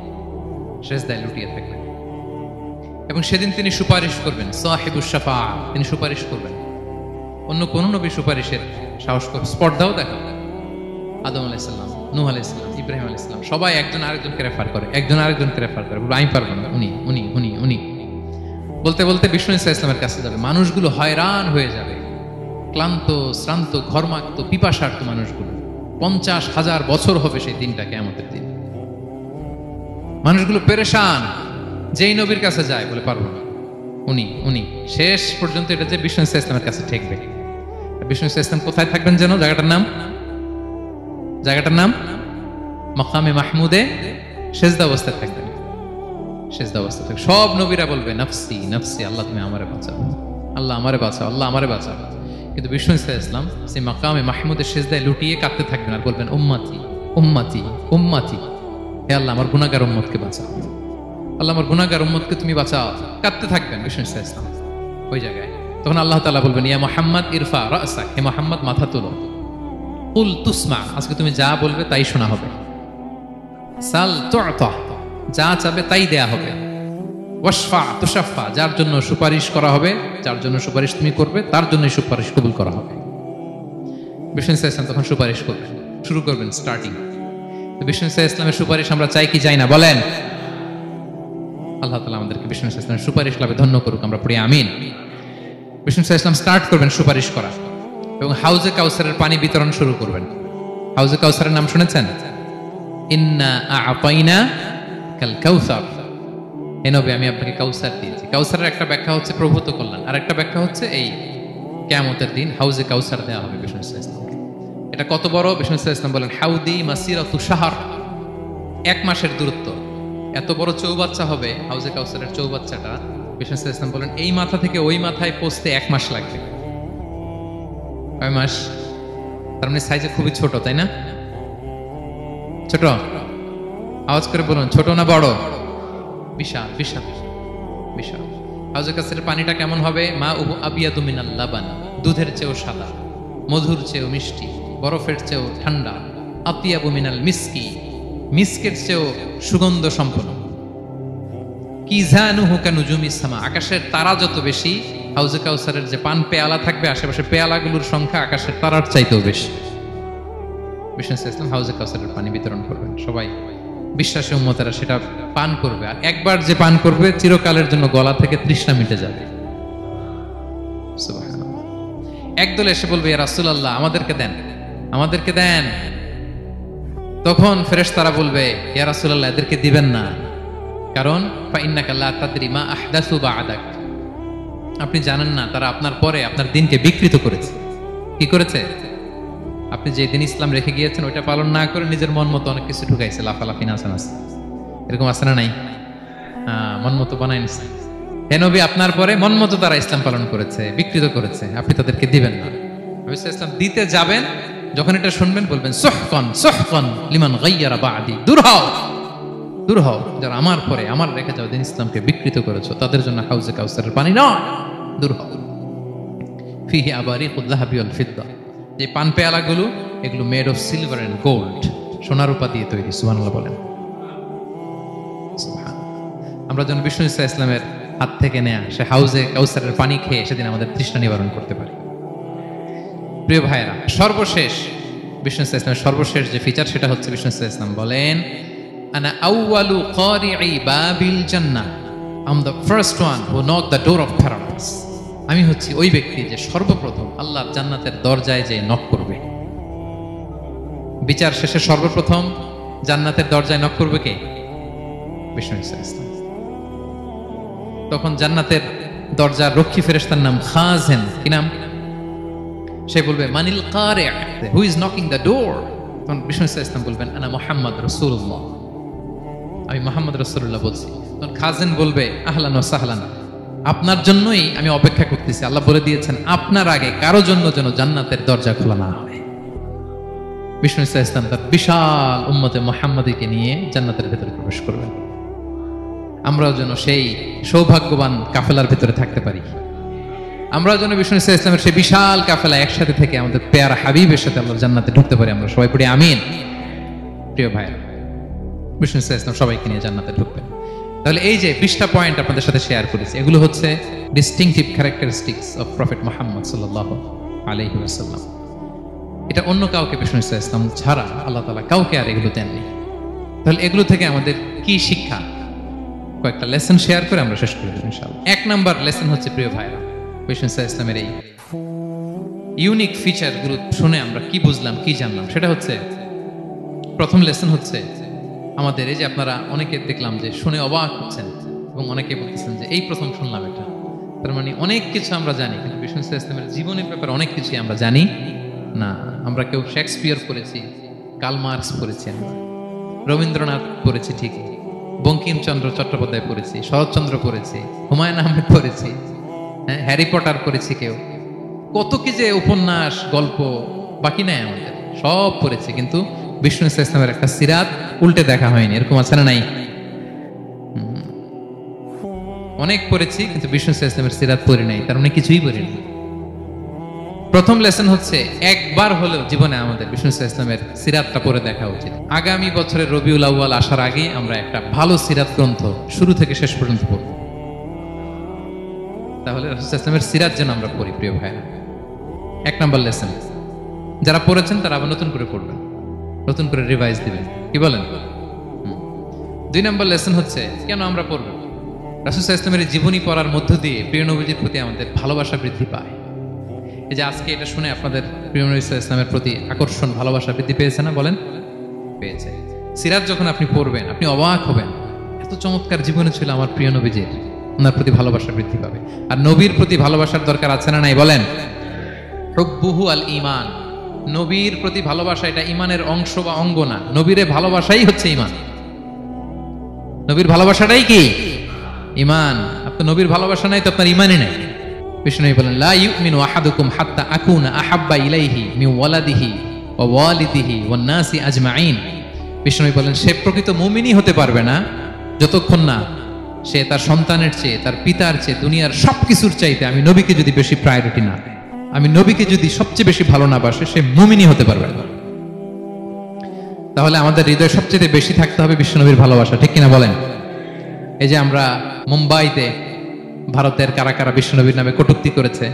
সেজদায় লুটিয়ে থাকবেন এবং সেদিন তিনি সুপারিশ করবেন। সাহিবুশ শাফাআ, তিনি সুপারিশ করবেন। অন্য কোন নবী সুপারিশের সাহস করবে, স্পর্ধাও দেখা। আদম আলাইহিস সালাম, নূহ আলাইহিস সালাম, ইব্রাহিম আলাইহিস সালাম সবাই একজন আরেকজনকে রেফার করে, একজন আরেকজনকে রেফার করে, আমি পারবো না, উনি উনি উনি উনি বলতে বলতে বিষ্ণু ইসা ইসলামের কাছে যাবে। মানুষগুলো হয়রান হয়ে যাবে, ক্লান্ত শ্রান্ত ঘর্মাক্ত পিপাসার্ত মানুষগুলো। 50,000 বছর হবে সেই দিনটা, কিয়ামতের দিন। মানুষগুলো পেরেশান, যেই নবীর কাছে যায় বলে পারবো না, উনি উনি শেষ পর্যন্ত এটা যে বিষ্ণু ইসা ইসলামের কাছে ঠেকবে। বিষ্ণু ইসা ইসলাম কোথায় থাকবেন যেন? জায়গাটার নাম মাকামে মাহমুদে সেজদা অবস্থায় থাকবেন। সেজদা অবস্থা থাকে। সব নবীরা বলবে নাফসি নাফসি, আল্লাহ তুমি আমারে বাঁচাও, আল্লাহ আমারে বাঁচাও, আল্লাহ আমারে বাঁচাও। কিন্তু বিষ্ণু ইসা ইসলাম সেই মাকামে মাহমুদের সেজদায় লুটিয়ে কাঁদতে থাকবেন আর বলবেন, উম্মতি উম্মতি উম্মতি, হে আল্লাহ আমার গুনাহগার উম্মতকে বাঁচাও, আল্লাহ আমার গুনাহগার উম্মতকে তুমি বাঁচাও। কাঁদতে থাকবেন বিষ্ণু ইসা ইসলাম ওই জায়গায়। তখন আল্লাহ তাআলা বলবেন, ইয়া মুহাম্মদ ইরফা রাসাক, হে মুহাম্মদ মাথা তোলো। কুল তুসমা, আজকে তুমি যা বলবে তাই শোনা হবে। সাল তু'তা, যা চাবে তাই দেয়া হবে। ওয়াশফা তুশাফা, যার জন্য সুপারিশ করা হবে, যার জন্য সুপারিশ তুমি করবে তার জন্যই সুপারিশ কবুল করা হবে। বিষ্ণু ইসা ইসলাম তখন সুপারিশ করবেন, শুরু করবেন স্টার্টিং। তো বিষ্ণু ইসা ইসলামের সুপারিশ আমরা চাই কি চাই না বলেন? আল্লাহ তাআলা আমাদেরকে বিষ্ণু ইসা ইসলামের সুপারিশ লাভে ধন্য করুক, আমরা পড়ি আমিন। বিষ্ণু ইসা ইসলাম স্টার্ট করবেন সুপারিশ করা এবং হাউজে কাউসারের পানি বিতরণ শুরু করবেন। হাউজে কাউসারের নাম শুনেছেন? ইন্না আ'তাইনা কাল কাউসার, হে নবী আমি আপনাকে কাউসার দিয়েছি। কাউসারের একটা ব্যাখ্যা হচ্ছে প্রভূত কল্যাণ, আর একটা ব্যাখ্যা হচ্ছে এই কিয়ামতের দিন হাউজে কাউসার দেওয়া হবে বিষ্ণু ইসা ইসলামকে। এটা কত বড়? বিষ্ণু ইসা ইসলাম বলেন, হাউদি মাসিরাতু শাহর, 1 মাসের দূরত্ব। এত বড় চৌবাচ্চা হবে হাউজে কাউসারের চৌবাচ্চাটা। বিষ্ণু ইসা ইসলাম বলেন, এই মাথা থেকে ওই মাথায় পৌঁছতে 1 মাস লাগবে। কয় মাস? তার মানে সাইজে খুবই ছোট, তাই না? ছোট? আওয়াজ করে বলুন, ছোট না বড়? বিশাল বিশাল বিশাল। হাউজে কাউসারের পানিটা কেমন হবে? মা উহু আবিয়াদু মিনাল লাবান, দুধের চেয়েও সাদা, মধুর চেয়েও মিষ্টি, বরফের চেয়েও ঠান্ডা, আতিয়াবু মিনাল মিসকি, মিসকের চেয়েও সুগন্ধ সম্পন্ন। কিজানুহু কানুজুমিস সামা, আকাশের তারা যত বেশি, হাউজে কাউসারের যে পান পেয়ালা থাকবে আশেপাশে পেয়ালাগুলোর সংখ্যা আকাশের তারার চাইতেও বেশি। বিষ্ণু ইসলাম হাউজে কাউসারের পানি বিতরণ করবেন, সবাই বিশ্বাসী উম্মতেরা সেটা পান করবে, আর একবার যে পান করবে চিরকালের জন্য গলা থেকে তৃষ্ণা মিটে যাবে। সুবহানাল্লাহ। একদল এসে বলবে, ইয়া রাসূলুল্লাহ আমাদেরকে দেন, আমাদেরকে দেন। তখন ফেরেশতারা বলবে, ইয়া রাসূলুল্লাহ এদেরকে দিবেন না, কারণ ফাইন্নাকা লা তাদরি মা আহদাসু বা'দাক, আপনি জানেন না তারা আপনার পরে আপনার দিনকে বিকৃত করেছে। কি করেছে? আপনি যে দিন ইসলাম রেখে গিয়েছেন ওইটা পালন না করে নিজের মন মতো অনেক কিছু ঢুকাইছে, লাফালাফি নাচানাচ, এরকম আছে না নাই? মন মতো বানাই নিছে। হে নবী, আপনার পরে মন মতো তারা ইসলাম পালন করেছে, বিকৃত করেছে, আপনি তাদেরকে দিবেন না। নবী ইসলাম দিতে যাবেন, যখন এটা শুনবেন বলবেন সুহকান সুহকান লিমান গায়্যারা বা'দি, দূর হও, দূর হও, যারা আমার পরে আমার রেখে যাও দিন ইসলামকে বিকৃত করেছো, তাদের জন্য হাউজে কাউসারের পানি নয়, দূর হও। ফিহি আবারিকুল যাহাবি ওয়াল ফিদ্দা, যে পান পেয়ালাগুলো এগুলো made of silver and gold, সোনা রূপা দিয়ে তৈরি। সুবহানাল্লাহ বলেন। সুবহানাল্লাহ। আমরা যেন বিষ্ণু ঈসা ইসলামের হাত থেকে নেয়া সে হাউজে কাউসারের পানি খেয়ে সেদিন আমাদের তৃষ্ণা নিবারণ করতে পারি। প্রিয় ভাইরা, সর্বশেষ বিষ্ণু ঈসা ইসলামের সর্বশেষ যে ফিচার সেটা হচ্ছে বিষ্ণু ঈসা ইসলাম বলেন, আনা আউয়ালু কারিই বাবিল জান্নাহ, I am the first one who knock the door of paradise. আমি হচ্ছি ওই ব্যক্তি যে সর্বপ্রথম আল্লাহর জান্নাতের দরজায় যে নক করবে। বিচার শেষে সর্বপ্রথম জান্নাতের দরজায় নক করবে কে? বিষ্ণু ঈসা ইসলাম। তখন জান্নাতের দরজার রক্ষী ফেরেশতার নাম খাজেন। কি নাম? সে বলবে মানিল কারি', who is knocking the door? তখন বিষ্ণু ঈসা ইসলাম বলবেন আনা মুহাম্মদ রাসূলুল্লাহ, আমি মুহাম্মদ রাসূলুল্লাহ বলছি। তখন খাজেন বলবে আহলান ওয়া সাহলান, আপনার জন্যই আমি অপেক্ষা করতেছি, আল্লাহ বলে দিয়েছেন আপনার আগে কারো জন্য যেন জান্নাতের দরজা খোলা না হয়। বিষ্ণু ঈসা ইসলাম তার বিশাল উম্মতে মুহাম্মাদীকে নিয়ে জান্নাতের ভেতরে প্রবেশ করবেন। আমরাও যেন সেই সৌভাগ্যবান কাফেলার ভেতরে থাকতে পারি। আমরাও যেন বিষ্ণু ঈসা ইসলামের সেই বিশাল কাফেলা একসাথে থেকে আমাদের পেয়ারা হাবিবের সাথে আল্লাহর জান্নাতে ঢুকতে পারি। আমরা সবাই পড়ি আমিন। প্রিয় ভাইরা, বিষ্ণু ঈসা ইসলাম সবাইকে নিয়ে জান্নাতে ঢুকবেন। তাহলে এই যে 20টা পয়েন্ট আপনাদের সাথে শেয়ার করেছি, এগুলো হচ্ছে distinctive characteristics of prophet Muhammad সাল্লাল্লাহু আলাইহি ওয়াসাল্লাম। এটা অন্য কাউকে বিষ্ণু ঈসা ইসলাম ছাড়া আল্লাহ তাআলা কাউকে আর এগুলো দেননি। তাহলে এগুলো থেকে আমাদের কি শিক্ষা? কয়েকটা লেসন শেয়ার করে আমরা শেষ করে দেব ইনশাআল্লাহ। 1 নাম্বার লেসন হচ্ছে প্রিয় ভাইরা, বিষ্ণু ঈসা ইসলামের এই ইউনিক ফিচারগুলো শুনে আমরা কি বুঝলাম, কি জানলাম, সেটা হচ্ছে প্রথম লেসন হচ্ছে আমাদের এই যে আপনারা অনেকে দেখলাম যে শুনে অবাক হচ্ছেন এবং অনেকে বলতেছেন যে এই প্রথম শুনলাম এটা। তার মানে অনেক কিছু আমরা জানি, কিন্তু বিষ্ণু ঈসা ইসলামের জীবনের ব্যাপারে অনেক কিছুই আমরা জানি না। আমরা কেউ শেক্সপিয়ার পড়েছি, কার্ল মার্কস পড়েছি, আমরা রবীন্দ্রনাথ পড়েছি ঠিকই, বঙ্কিমচন্দ্র চট্টোপাধ্যায় পড়েছি, শরৎচন্দ্র পড়েছি, হুমায়ুন আহমেদ পড়েছি, হ্যারি পটার পড়েছি, কেউ কত কি যে উপন্যাস গল্প বাকি নাই আমাদের, সব পড়েছি, কিন্তু বিষ্ণু ঈসা ইসলামের একটা সিরাত উল্টে দেখা হয়নি। এরকম আছে না নাই? অনেক পড়েছি কিন্তু বিষ্ণু ঈসা ইসলামের সিরাত পড়ি নাই, তার মানে কিছুই পড়ি নাই। প্রথম লেসন হচ্ছে একবার হলেও জীবনে আমাদের বিষ্ণু ঈসা ইসলামের সিরাতটা পড়ে দেখা উচিত। আগামী বছরের রবিউল আউয়াল আসার আগে আমরা একটা ভালো সিরাত গ্রন্থ শুরু থেকে শেষ পর্যন্ত পড়ব। তাহলে রাসূল ইসলামের সিরাত যেন আমরা পড়ি প্রিয় ভাইরা। 1 নাম্বার লেসন, যারা পড়েছেন তারা আবার নতুন করে পড়বেন, নতুন করে রিভাইজ দিবেন। কি বলেন? 2 নাম্বার লেসন হচ্ছে কেন আমরা পড়ব? রাসূল ইসলামের জীবনী পড়ার মধ্য দিয়ে প্রিয় নবীজির প্রতি আমাদের ভালোবাসা বৃদ্ধি পায়। এই যে আজকে এটা শুনে আপনাদের প্রিয় নবী ইসলামের প্রতি আকর্ষণ, ভালোবাসা বৃদ্ধি পেয়েছে না? বলেন, পেয়েছে। সিরাত যখন আপনি পড়বেন আপনি অবাক হবেন, এত চমৎকার জীবনে ছিল আমার প্রিয় নবীজির, ওনার প্রতি ভালোবাসা বৃদ্ধি পাবে। আর নবীর প্রতি ভালোবাসার দরকার আছে না নাই? বলেন, হুব্বুহু আল ঈমান, নবীর প্রতি ভালোবাসা এটা ঈমানের অংশ বা অঙ্গ না, নবীরে ভালোবাসাই হচ্ছে ঈমান। নবীর ভালোবাসাটাই কি? ঈমান। আপনার নবীর ভালোবাসা নাই তো আপনার ঈমানই নাই। বিষ্ণু বলেন লা ইউমিনু আহাদুকুম হাত্তা আকুনা আহাব্বা ইলাইহি মিন ওয়ালাদিহি ওয়া ওয়ালিদিহি ওয়ান নাসি আজমাইন। বিষ্ণু বলেন সে প্রকৃত মুমিনই হতে পারবে না যতক্ষণ না সে তার সন্তানের চেয়ে, তার পিতার চেয়ে, দুনিয়ার সবকিছুর চাইতে আমি নবীকে যদি বেশি প্রায়োরিটি না দেয়, আমি নবীকে যদি সবচেয়ে বেশি ভালো না বাসে, সে মুমিনই হতে পারবে না। তাহলে আমাদের হৃদয়ে সবচেয়ে বেশি থাকতে হবে বিশ্বনবীর ভালোবাসা, ঠিক কিনা বলেন? এই যে আমরা মুম্বাইতে ভারতের কারা কারা বিশ্বনবীর নামে কটূক্তি করেছে,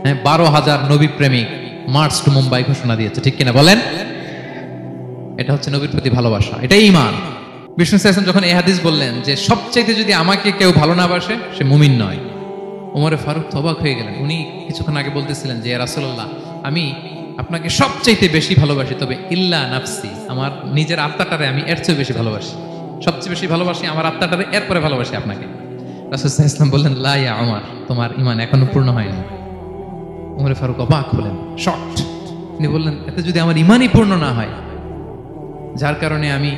হ্যাঁ, 12,000 নবী প্রেমিক মার্চ টু মুম্বাই ঘোষণা দিয়েছে, ঠিক কিনা বলেন? এটা হচ্ছে নবীর প্রতি ভালোবাসা, এটাই ঈমান। বিষ্ণু সাল্লাল্লাহু যখন এই হাদিস বললেন যে সবচাইতে যদি আমাকে কেউ ভালো না বাসে সে মুমিন নয়, ওমরে ফারুক অবাক হয়ে গেলেন। উনি কিছুক্ষণ আগে বলতেছিলেন যে ইয়া রাসূলুল্লাহ, আমি আপনাকে সবচাইতে বেশি ভালোবাসি, তবে ইল্লা নাফসি, আমার নিজের আত্মাটারে আমি এর চেয়ে বেশি ভালোবাসি, সবচেয়ে বেশি ভালোবাসি আমার আত্মাটারে, এরপরে ভালোবাসি আপনাকে। রাসূল সাল্লাল্লাহু আলাইহি ওয়াসাল্লাম বললেন লা ইয়া ওমর, তোমার ঈমান এখনো পূর্ণ হয়নি। ওমরে ফারুক অবাক হলেন, শকড। তিনি বললেন, এতে যদি আমার ঈমানই পূর্ণ না হয়, যার কারণে আমি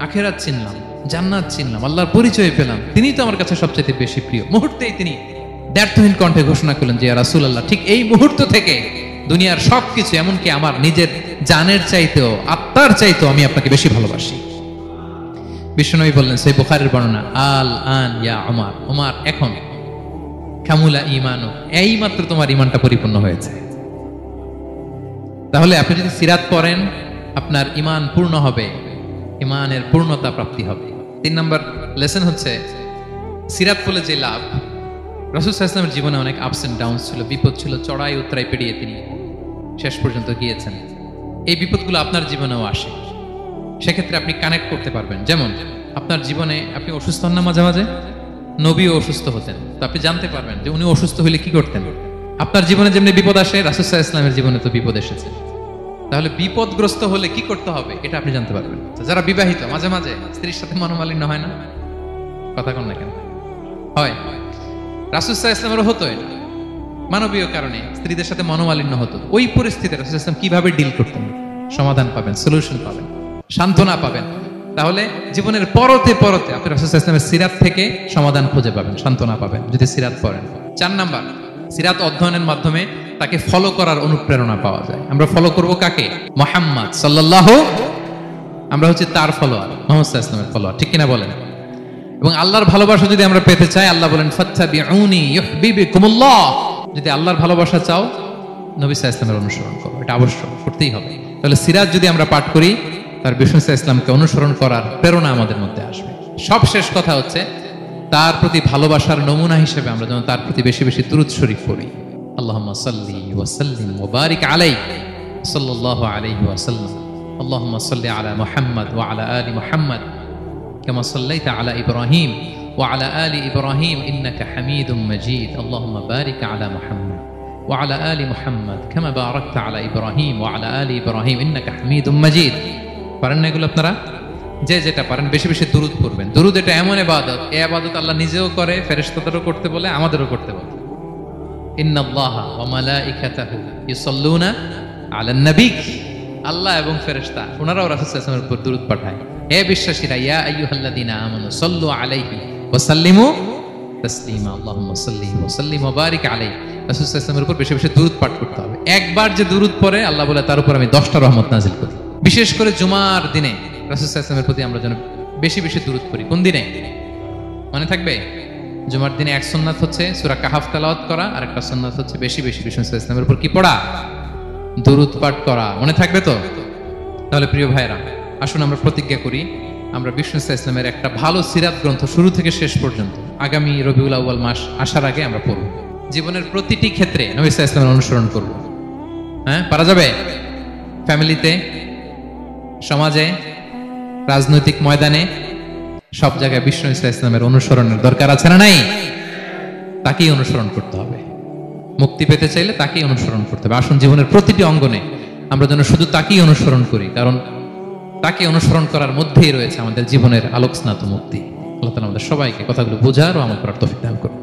আখিরাত চিনলাম, জান্নাত চিনলাম, আল্লাহর পরিচয় পেলাম, তিনিই তো আমার কাছে সবচেয়ে বেশি প্রিয়। মুহূর্তেই তিনি দ্ব্যর্থহীন কণ্ঠে ঘোষণা করলেন যে ইয়া রাসূলুল্লাহ, ঠিক এই মুহূর্ত থেকে দুনিয়ার সবকিছু, এমনকি আমার নিজের জানের চাইতেও, আত্মার চাইতেও আমি আপনাকে বেশি ভালোবাসি। বিশ্বনবী বললেন, সহিহ বুখারীর বর্ণনা, আল আন ইয়া ওমর, ওমর এখন কামুলা ঈমানু, এই মাত্র তোমার ঈমানটা পরিপূর্ণ হয়েছে। তাহলে আপনি যদি সিরাত পড়েন, আপনার ঈমান পূর্ণ হবে, ঈমানের পূর্ণতা প্রাপ্তি হবে। 3 নম্বর লেসন হচ্ছে সিরাত পড়লে যে লাভ। রাসূল সাল্লাল্লাহু আলাইহি ওয়াসাল্লামের জীবনে অনেক আপস এন্ড ডাউনস ছিল, বিপদ ছিল, চড়াই উতরাই পেরিয়ে তিনি শেষ পর্যন্ত গিয়েছেন। এই বিপদগুলো আপনার জীবনেও আসে, সেক্ষেত্রে আপনি কানেক্ট করতে পারবেন। যেমন আপনার জীবনে আপনি অসুস্থ হন না মাঝে মাঝে, নবীও অসুস্থ হতেন, তো আপনি জানতে পারবেন যে উনি অসুস্থ হলে কি করতেন। আপনার জীবনে যেমনি বিপদ আসে, রাসূল সাল্লাল্লাহু আলাইহি ওয়াসাল্লামের জীবনে তো বিপদ এসেছে, তাহলে বিপদগ্রস্ত হলে কি করতে হবে এটা আপনি জানতে পারবেন। যারা বিবাহিত, মাঝে মাঝে স্ত্রীর সাথে মনোমালিন্য হয় না? কথা কন না কেন? হয়। রাসূল সাল্লাল্লাহু আলাইহি ওয়াসাল্লামেরও হতো এটা, মানবীয় কারণে স্ত্রীদের সাথে মনোমালিন্য হতো। ওই পরিস্থিতিতে রাসূল সাল্লাল্লাহু আলাইহি ওয়াসাল্লাম কিভাবে ডিল করতেন? সমাধান পাবেন, সলিউশন পাবেন, সান্ত্বনা পাবেন। তাহলে জীবনের পরতে পরতে আপনি রাসূল সাল্লাল্লাহু আলাইহি ওয়াসাল্লামের সিরাত থেকে সমাধান খুঁজে পাবেন, সান্ত্বনা পাবেন যদি সিরাত পড়েন। 4 নাম্বার, সিরাত অধ্যয়নের মাধ্যমে তাকে ফলো করার অনুপ্রেরণা পাওয়া যায়। আমরা ফলো করব কাকে? মুহাম্মদ সাল্লাল্লাহু, আমরা হচ্ছে তার ফলোয়ার, মুহাম্মদ সাল্লাল্লাহু আলাইহি ওয়াসাল্লামের ফলোয়ার, ঠিক কিনা বলেন? এবং আল্লাহর ভালোবাসা যদি আমরা পেতে চাই, আল্লাহ বলেন ফাত্তাবিউনি ইউহিব্বুকুমুল্লাহ, যদি আল্লাহর ভালোবাসা চাও নবী সাল্লাল্লাহু আলাইহি ওয়াসাল্লামের অনুসরণ করো, এটা আবশ্যক, করতেই হবে। তাহলে সিরাত যদি আমরা পাঠ করি, তার বিষ্ণু সাল্লাল্লাহু আলাইহি ওয়াসাল্লামকে অনুসরণ করার প্রেরণা আমাদের মধ্যে আসবে। সবশেষ কথা হচ্ছে তার প্রতি ভালোবাসার নমুনা হিসেবে আমরা যেন তার প্রতি বেশি বেশি দুরূদ শরীফ পড়ি। আল্লাহুম্মা সাল্লি ওয়া সাল্লিম ওয়া বারিক আলাইহি সাল্লাল্লাহু আলাইহি ওয়া সাল্লাম। আল্লাহুম্মা সাল্লি আলা মুহাম্মদ ওয়া আলা আলি মুহাম্মদ কামা সাল্লাইতা আলা ইব্রাহিম ওয়া আলা আলি ইব্রাহিম ইন্নাকা হামিদুম মাজিদ। আল্লাহুম্মা বারিক আলা মুহাম্মদ ওয়া আলা আলি মুহাম্মদ কামা বারাকতা আলা ইব্রাহিম ওয়া আলা আলি ইব্রাহিম ইন্নাকা হামিদুম মাজিদ। পারেন না এগুলো আপনারা? যে যেটা পারেন বেশি বেশি দুরূদ পড়বেন। দুরূদ এটা এমন ইবাদত, এই ইবাদত আল্লাহ নিজেও করে, ফেরেশতাদেরও করতে বলে, আমাদেরও করতে বলে। ইন্নাল্লাহা ওয়া মালাইকাতাহু ইউসাল্লুনা আলান নবী, আল্লাহ এবং ফেরেশতা ওনারাও রাসূল সাল্লাল্লাহু আলাইহি ওয়াসাল্লামের উপর দুরূদ পাঠায়। হে বিশ্বাসীরা, ইয়া আইয়ুহাল্লাযীনা আমানু সাল্লু আলাইহি ওয়া সাল্লিমু তাসলিমা। আল্লাহুম্মা সাল্লি ওয়া সাল্লিম ওয়া বারিক আলাইহি। রাসূল সাল্লাল্লাহু আলাইহি ওয়াসাল্লামের উপর বেশি বেশি দুরূদ পাঠ করতে হবে। একবার যে দুরূদ পড়ে আল্লাহ বলে তার উপর আমি 10টা রহমত নাযিল করি। বিশেষ করে জুমার দিনে রাসূল সাল্লাল্লাহু আলাইহি ওয়াসাল্লামের প্রতি আমরা যেন বেশি বেশি দুরূদ পড়ি। কোন দিনে মনে থাকবে? জুমার দিনে এক সুন্নাত হচ্ছে সূরা কাহফ তেলাওয়াত করা, আর একটা সুন্নাত হচ্ছে বেশি বেশি বিষ্ণু সাল্লাল্লাহু আলাইহি ওয়াসাল্লামের উপর কি পড়া? দুরূদ পাঠ করা। মনে থাকবে তো? তাহলে প্রিয় ভাইরা, আসুন আমরা প্রতিজ্ঞা করি, আমরা বিষ্ণু সাল্লাল্লাহু আলাইহি ওয়াসাল্লামের একটা ভালো সিরাত গ্রন্থ শুরু থেকে শেষ পর্যন্ত আগামী রবিউল আউয়াল মাস আসার আগে আমরা পড়ব। জীবনের প্রতিটি ক্ষেত্রে নবী সাল্লাল্লাহু আলাইহি ওয়াসাল্লামের অনুসরণ করব। হ্যাঁ, পারা যাবে? ফ্যামিলিতে, সমাজে, রাজনৈতিক ময়দানে, সব জায়গায় বিষ্ণু সাল্লাল্লাহু আলাইহি ওয়াসাল্লামের অনুসরণের দরকার আছে না নাই? তাকেই অনুসরণ করতে হবে। মুক্তি পেতে চাইলে তাকেই অনুসরণ করতে হবে। আসুন জীবনের প্রতিটি অঙ্গনে আমরা যেন শুধু তাকেই অনুসরণ করি, কারণ তাকে অনুসরণ করার মধ্যেই রয়েছে আমাদের জীবনের আলোকস্নাত মুক্তি। আল্লাহ তাআলা আমাদের সবাইকে কথাগুলো বোঝার ও আমল করার তৌফিক দান করুন।